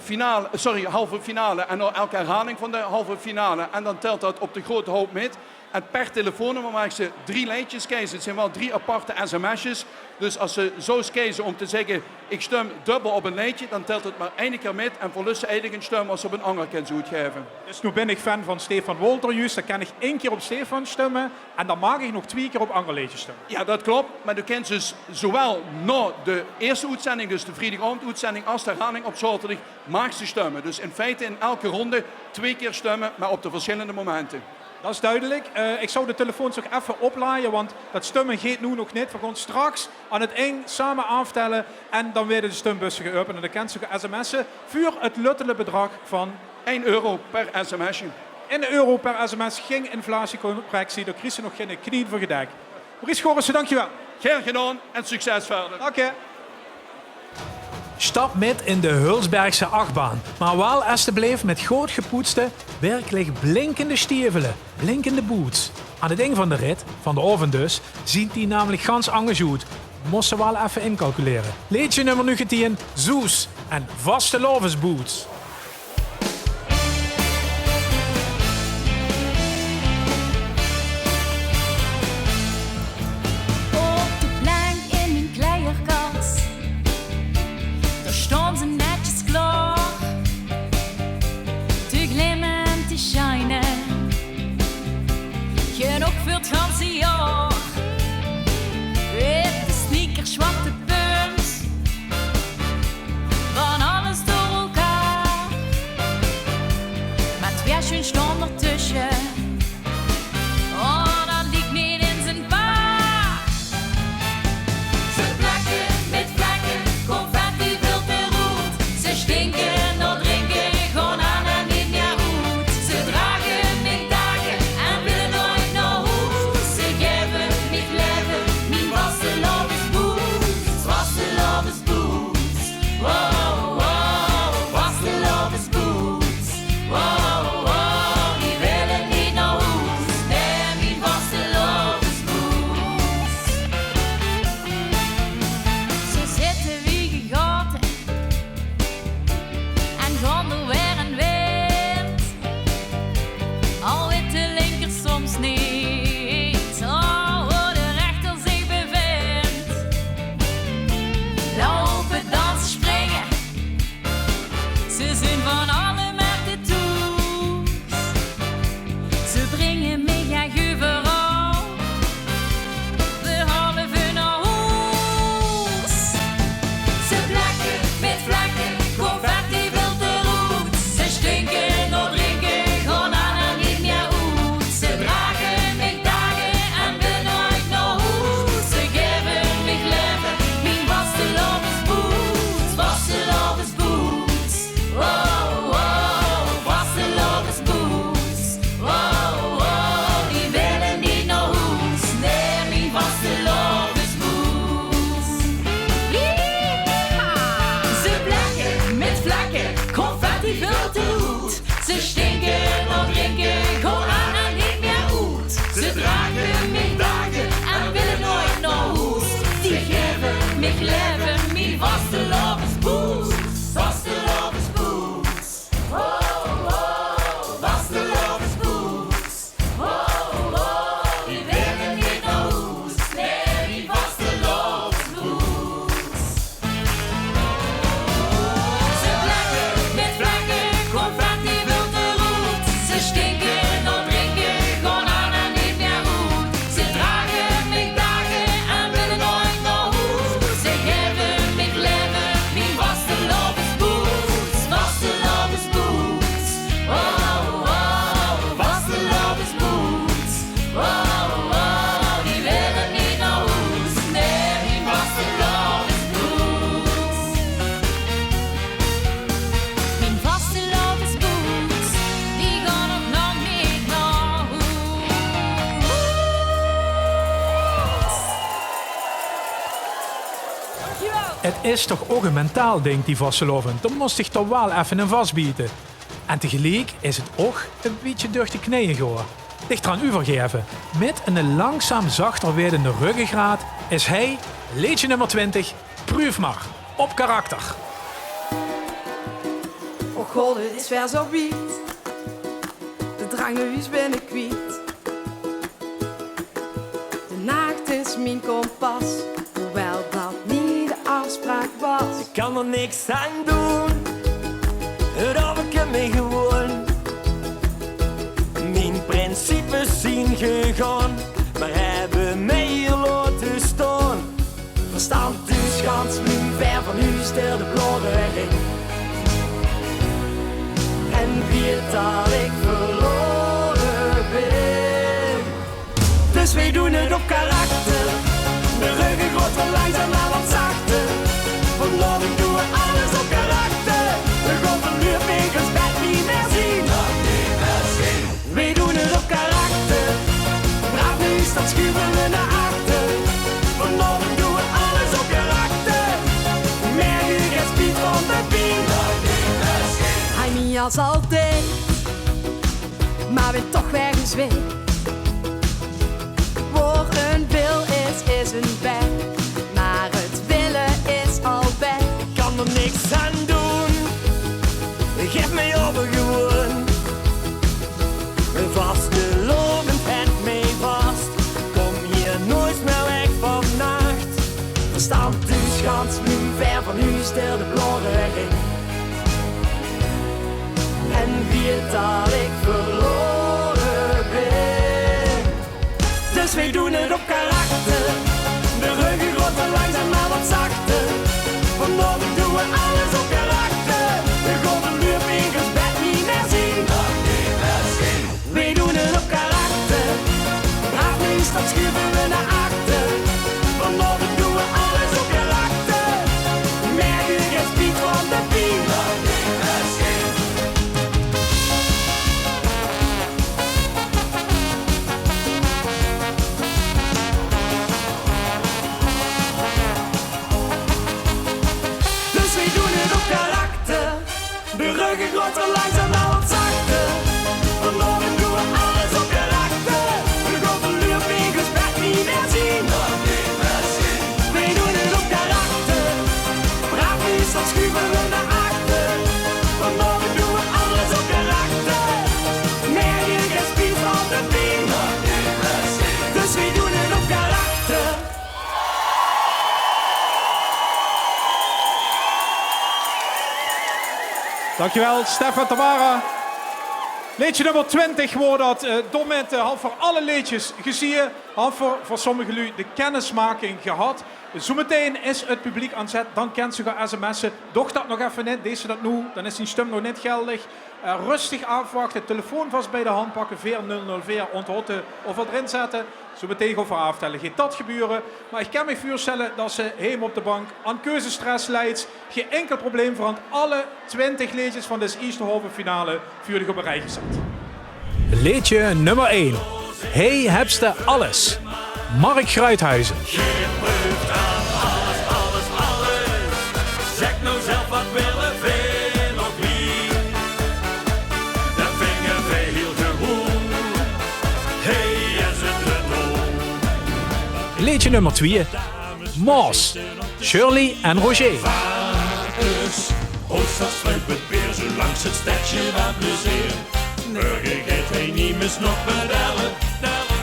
[SPEAKER 1] halve finale en na elke herhaling van de halve finale. En dan telt dat op de grote hoop mee. En per telefoonnummer maken ze 3 lijntjes kiezen. Het zijn wel 3 aparte sms'jes. Dus als ze zo kiezen om te zeggen, ik stem dubbel op een lijntje, dan telt het maar 1 keer mee. En verlust ze eigenlijk een stem als ze op een ander kan zoet geven.
[SPEAKER 3] Dus nu ben ik fan van Stefan Wolter juist. Dan kan ik 1 keer op Stefan stemmen. En dan mag ik nog 2 keer op andere liedjes stemmen.
[SPEAKER 1] Ja, dat klopt. Maar je kent dus zowel na de eerste uitzending, dus de vrijdagavond-uitzending, als de herhaling op zaterdag, mag ze stemmen. Dus in feite in elke ronde 2 keer stemmen, maar op de verschillende momenten.
[SPEAKER 3] Dat is duidelijk. Ik zou de telefoons ook even oplaaien, want dat stemmen gaat nu nog niet. We gaan straks aan het eind samen aftellen en dan werden de stembussen geopend. En dan kent ze sms'en voor het luttele bedrag van
[SPEAKER 1] €1 per sms'je.
[SPEAKER 3] €1 per sms, geen inflatiecorrectie. Daar krijg je nog geen knieën voor gedekt. Maurice Gorissen, dankjewel.
[SPEAKER 1] Graag gedaan en succes verder.
[SPEAKER 3] Oké.
[SPEAKER 4] Stap met in de Hulsbergse achtbaan. Maar wel alsjeblieft met goed gepoetste, werkelijk blinkende stiefelen, blinkende boots. Aan het einde van de rit, van de oven dus, ziet die namelijk gans angezoet. Moest ze wel even incalculeren. Liedje nummer 19, Zoes en vaste lovensboots.
[SPEAKER 11] Op de plank in mijn kleierkast, daar staan ze netjes klaar. Te glimmen en te shinen, genoeg voor het ganse jaar. Witte sneakers, zwarte pumps, van alles door elkaar. Maar twee schoen staan ertussen, oh, dat liegt niet in zijn paar. Ze plakken met vlakken, confetti wild en roet. Ze stinken door drinken, gewoon aan en niet meer goed. Ze dragen met dagen en willen nooit naar huis. Ze geven met leven, mijn vaste lovensboots. Vaste lovensboots, wow, wow. Vaste lovensboots, wow, wow. Die willen niet naar huis, nee, mijn vaste lovensboots. Ze zitten wie gegoten en gaan door weer en wind. Al weet de linker soms niet, oh, hoe de rechter zich bevindt. Lopen, dansen, springen, ze zijn van alle merken toes. Ze brengen mij graag overal, behalve naar huis. Ze plakken met vlakken, confetti wild en roet. Ze stinken door drinken, gewoon aan en niet meer goed. Ze dragen mij dagen en willen nooit naar huis. Ze geven mij leven, mijn vaste lovensboots. Vaste lovensboots, wow, wow. Vaste lovensboots, wow, wow. Die willen niet naar huis, nee, mijn vaste lovensboots. Ze plakken met vlakken, confetti vult de roet. Ze stinken door drinken, gewoon aan en niet meer goed. Ze dragen mij dagen en willen nooit naar huis. Die geven mij leven, mijn vaste lovensboots. Vaste lovensboots, wow, wow. Vaste lovensboots, wow, wow. Die willen niet naar huis, nee, mijn vaste lovensboots. Ze plakken met vlakken, confetti wild en roet. Ze stinken door drinken, gewoon aan en niet meer goed. Ze dragen mij dagen en willen nooit naar huis. Ze geven mij leven, mijn vaste lovensboots. Vaste lovensboots, wow, wow. Vaste lovensboots, wow, wow. Die willen niet naar huis, nee, mijn vaste lovensboots. Mijn vaste lovensboots, die gaan ook nog niet naar huis.
[SPEAKER 4] Het is toch ook een mentaal ding, die vasteloven. Dan moest ik toch wel even in vastbieten. En tegelijk is het ook een beetje door de knieën gaan. Dicht aan u vergeven. Met een langzaam zachter wordende ruggengraat is hij, liedje nummer 20, Proef maar, op karakter.
[SPEAKER 2] Och god, het is weer zo wiet. De drang naar huis ben ik kwijt. De nacht is mijn kompas, hoewel dat niet de afspraak was.
[SPEAKER 14] Ik kan er niks aan doen, het overkomt me gewoon. Mijn principes zijn gegaan, maar hebben mij hier laten staan. Verstand is gans min ver van u, stil de blauwe ring. En weet dat ik verloren ben. Dus wij doen het op karakter. De ruggen groot van langzaam naar wat zachter. Vanavond doen we alles op karakter. We gaan van nu op wegens bed niet meer zien. Wij doen het op karakter. Braaf nu staat schuiven we naar achter. Vanavond doen we alles op karakter. Meer nu geen spiet
[SPEAKER 2] als altijd, maar ben toch weer gezwicht. Voor een wil is een weg, maar het willen is al weg.
[SPEAKER 14] Ik kan er niks aan doen, geef mij over gewoon. Vastelovendheid mee vast, kom hier nooit meer weg vannacht. Verstand dus gans nu ver van u stil de blorring. En weet dat ik verloren ben. Dus wij doen het op karakter, de ruggen groot en langzaam maar wat zachter. Vanavond doen we alles op karakter, de golven luurpingers bed niet meer zien. Wij doen het op karakter, haast nu staat schuiven we naar achter. Vanavond doen we alles op karakter, merk je geen spiet van de pien. Dus wij doen het op karakter, de ruggen groot en langzaam maar wat zachter. Vanavond doen we alles op karakter, de golven luurpingers bed niet meer zien. Wij doen het op karakter, braaf nu staat schuiven we naar achter. Vanavond doen we alles op karakter, merk je geen spiet van de pien. Dus wij doen het op karakter.
[SPEAKER 3] Dankjewel, Stefan Tamara. Liedje nummer 20 wordt dat. Moment had voor alle liedjes gezien. Had voor sommigen jullie de kennismaking gehad. Zometeen is het publiek aan zet. Dan kent ze gaan sms'en. Doch dat nog even niet. Deze dat nu. Dan is die stem nog niet geldig. Rustig afwachten. Telefoon vast bij de hand pakken. 4004. Onthouden of wat erin zetten. Zometeen gaan we aftellen. Gaat dat gebeuren. Maar ik kan me voorstellen dat ze heem op de bank aan keuzestress leidt. Geen enkel probleem voor aan alle 20 liedjes van deze Easterhoven finale voor jullie op een rij gezet.
[SPEAKER 4] Liedje nummer 1. Hey, hebste alles. Mark Gruithuizen.
[SPEAKER 5] Zeg nou zelf wat willen veel of wie. Dat vingen wij heel gewoon. Hey, is het
[SPEAKER 4] Liedje nummer 2. Moss. Shirley en Roger.
[SPEAKER 5] Hoogstad sluit het weer zo langs het stadje van plezier. Morgen gaat hij niet meer nog bedellen.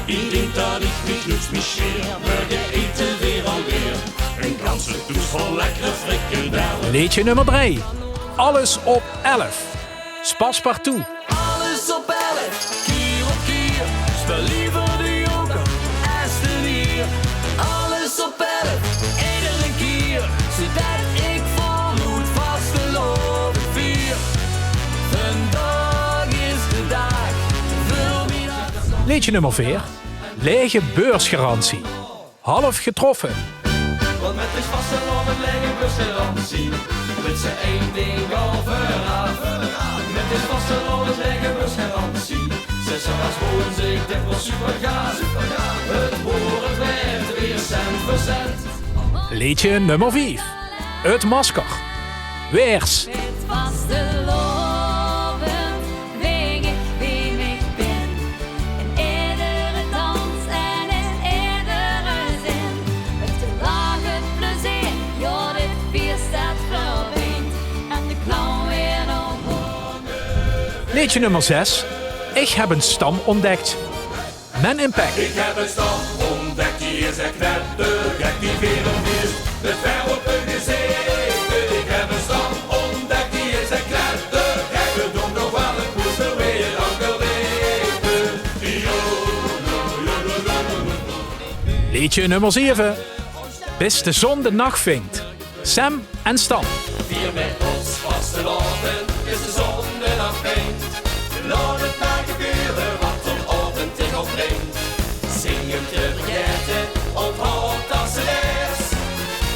[SPEAKER 5] Ik denk dat ik niet lukt micheer. Morgen eten weer alweer. Een ganse toes vol lekkere frikandellen.
[SPEAKER 4] Liedje nummer 3. Alles op 11. Paspartout.
[SPEAKER 14] Alles op 11, keer op keer. Spel liever de joker als de lier. Alles op 11, iedere keer. Zodat ik volhoed vasteloven vier. Vandaag is de dag.
[SPEAKER 4] Liedje nummer 4. Lege beursgarantie. Half getroffen.
[SPEAKER 12] Want met is vasteloven lege beursgarantie. Met z'n één ding al vooraf. Met is vasteloven lege beursgarantie. Zes als woorden zich dit was super gaaf. Het woord werd weer cent voor cent.
[SPEAKER 4] Liedje nummer 5. Het masker. Weers.
[SPEAKER 11] Vasteloven weet ik wie ik ben. In iedere dans en in iedere zin. Het gelach, het plezier, ja dit feest staat verbindt. En de clown weer omhoog.
[SPEAKER 4] Liedje nummer 6. Ik heb een stam ontdekt. Men Impact.
[SPEAKER 12] Ik heb een stam ontdekt, die is echt net de gek die wereld is. De ver op een gezeten. Ik heb een stam ontdekt, die is echt net de gek. We doen nog wel een poes, de weer lang geleden.
[SPEAKER 4] Liedje nummer 7. Bis de zon de nacht vinkt. Sam en Stan.
[SPEAKER 12] Vier met ons vasteloven is de zon de nacht brengt. Laat het maar gebeuren wat om open tegen brengt. Zingen te vergeten, onthoud dat ze les.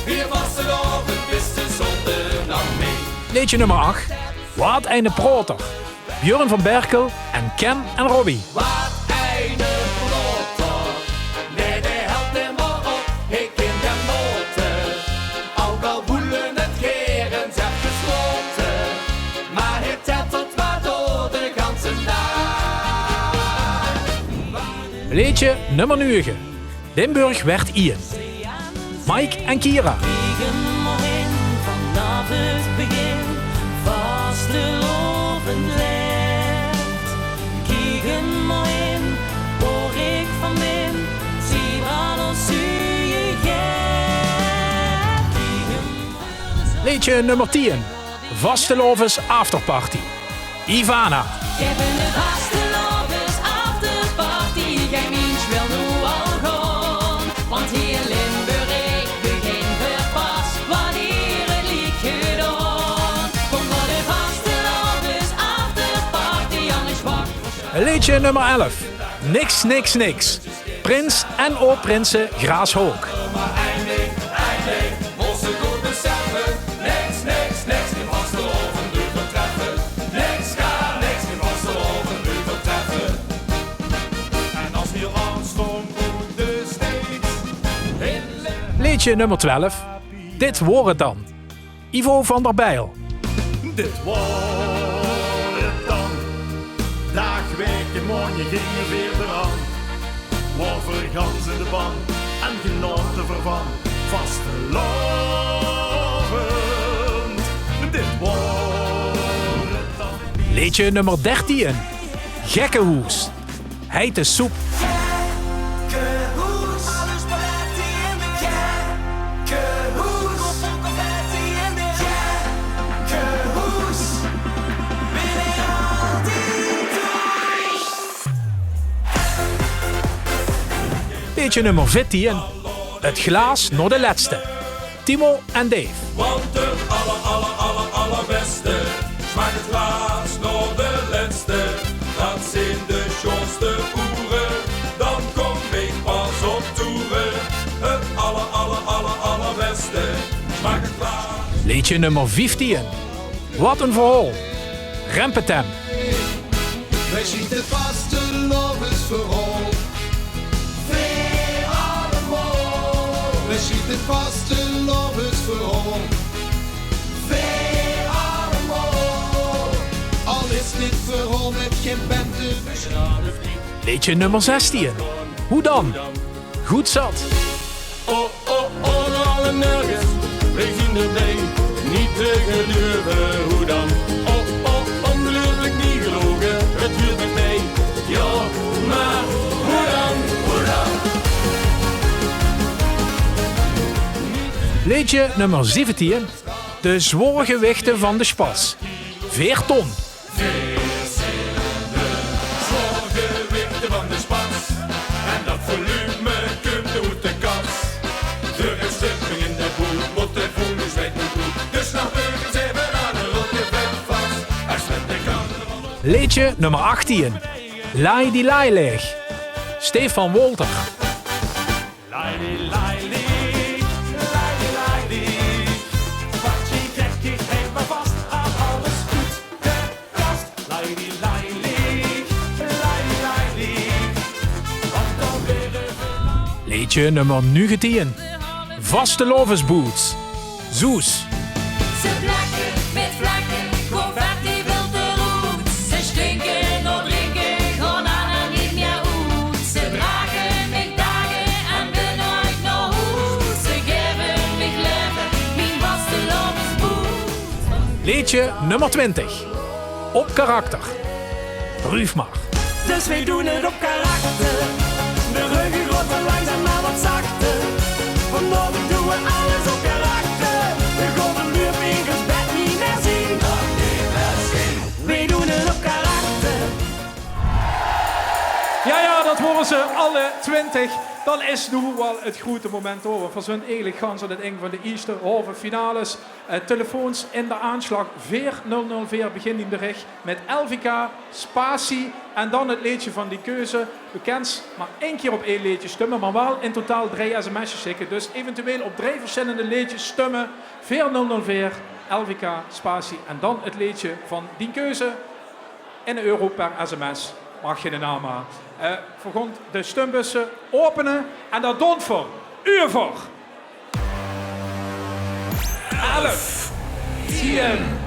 [SPEAKER 12] Vier vasteloven is de zon de nacht mee.
[SPEAKER 4] Liedje nummer 8. Wat een proter. Björn van Berkel en Ken en Robbie.
[SPEAKER 12] Wat een broter, nee de helpt hem maar op, ik in de motor. Ook al woelen het keren, zet gesloten, maar het tettert wat
[SPEAKER 4] Liedje nummer 9. Limburg werd Ian. Mike en Kira.
[SPEAKER 14] Vanaf het begin vastelovend werd. Kieken maar in, hoor ik van min, zie wat als u je geeft.
[SPEAKER 4] Liedje nummer 10. Vastelovens Afterparty. Ivana.
[SPEAKER 14] Ik ben de vastelovens afterparty, geen mens wil nu al gaan. Want hier in Limburg ik begin weer pas, wanneer het lied gedaan. Kom voor de vastelovens afterparty, anders wacht.
[SPEAKER 4] Liedje nummer 11. Niks, niks, niks. Prins en O-Prinsen Graashoek. Liedje nummer 12. Dit wordt het dan. Ivo van der Bijl.
[SPEAKER 15] Dit wordt het dan. Dag, week en morgen gingen weer eraan. Over gans in de ban en genoten vervan. Vastelovend. Dit wordt het dan.
[SPEAKER 4] Liedje nummer 13. Gekkenhoes. Heite soep. Liedje nummer 14. Het glaas naar de laatste. Timo en Dave.
[SPEAKER 19] Want de allerbeste smaakt het glaas naar de laatste. Dat zijn de schoonste oeren, dan kom ik pas op toeren. Het allerbeste smaakt het glaas.
[SPEAKER 4] Liedje nummer 15. Wat een verhaal. Rempetem.
[SPEAKER 16] Wij zien het vastelovensverhaal. Veel allemaal. Wij zien het vastelovensverhaal. Veel allemaal. Al is dit verhaal met geen bente.
[SPEAKER 4] Liedje nummer 16. Hoe dan? Goed zat.
[SPEAKER 12] Oh, door alle nergens, we zien erbij, niet te geloven, hoe dan? Oh, ongelooflijk niet gelogen, het duurt met mij, ja, maar hoe dan?
[SPEAKER 4] Liedje nummer 17. De zware gewichten van de spas. 4 ton.
[SPEAKER 19] Gewichten van de spas en dat volume komt uit de kas. De uitstupping in de boel, moet de voel is weet niet goed. Dus nog leugens hebben aan een rotje vet vast. Als met de kant.
[SPEAKER 4] Liedje nummer 18. Laai die laai leeg. Stefan Wolter. Liedje nummer 19. Vastelovensboots. Zoes.
[SPEAKER 14] Ze plakken met vlakken, confetti wilt de roet. Ze stinken nog drinken, gaan aan en niet meer uit. Ze dragen mij dagen en willen nooit naar huis. Ze geven mij leven, mijn vastelovensboot.
[SPEAKER 4] Liedje nummer 20. Op karakter. Proef maar.
[SPEAKER 14] Dus wij doen het op karakter. De ruggen groot en langzaam maar wat zachter. Vanavond doen we alles op karakter. We gaan de luurwinkels bed niet meer zien. Wij doen het op karakter.
[SPEAKER 3] Ja, dat horen ze alle 20. Dan is nu wel het grote moment over. We zijn eigenlijk gaan ze het een van de eerste halve finales. Telefoons in de aanslag. 4004 begint in de recht met LVK, Spatie en dan het liedje van die keuze. U kent maar 1 keer op 1 liedje stemmen, maar wel in totaal 3 sms'jes schikken. Dus eventueel op 3 verschillende liedjes stemmen. 4004, LVK, Spatie en dan het liedje van die keuze. €1 per sms. Mag je de naam aan. We de stembussen openen en dat doen voor uur voor.
[SPEAKER 19] 11, 10,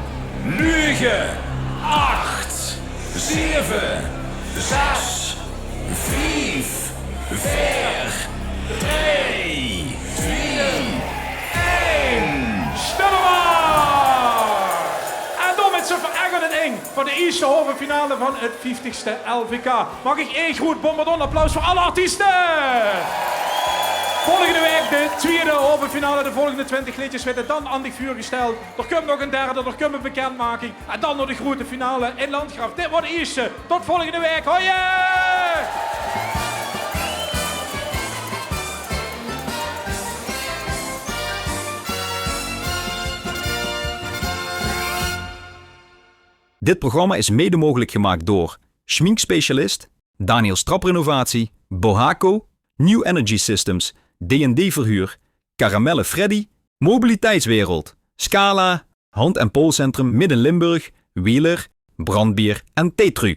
[SPEAKER 19] 9, 8, 7, 6, 5, 4, 3, 2, 1.
[SPEAKER 3] Stemmen maar! En dan met z'n verergerden in voor de eerste halve finale van het 50ste LVK. Mag ik één groot bombardon applaus voor alle artiesten! Volgende week de tweede halve finale. De volgende 20 liedjes werden dan aan het vuur gesteld. Er komt nog een derde, er komt een bekendmaking. En dan nog de grote finale in Landgraaf. Dit wordt de eerste. Tot volgende week. Hoi!
[SPEAKER 7] Dit programma is mede mogelijk gemaakt door Schminkspecialist, Daniel Strap Renovatie, Bohaco, New Energy Systems, D&D Verhuur, Caramelle Freddy, Mobiliteitswereld, Scala, Hand- en Poolcentrum Midden-Limburg, Wheeler, Brandbier en Tetru.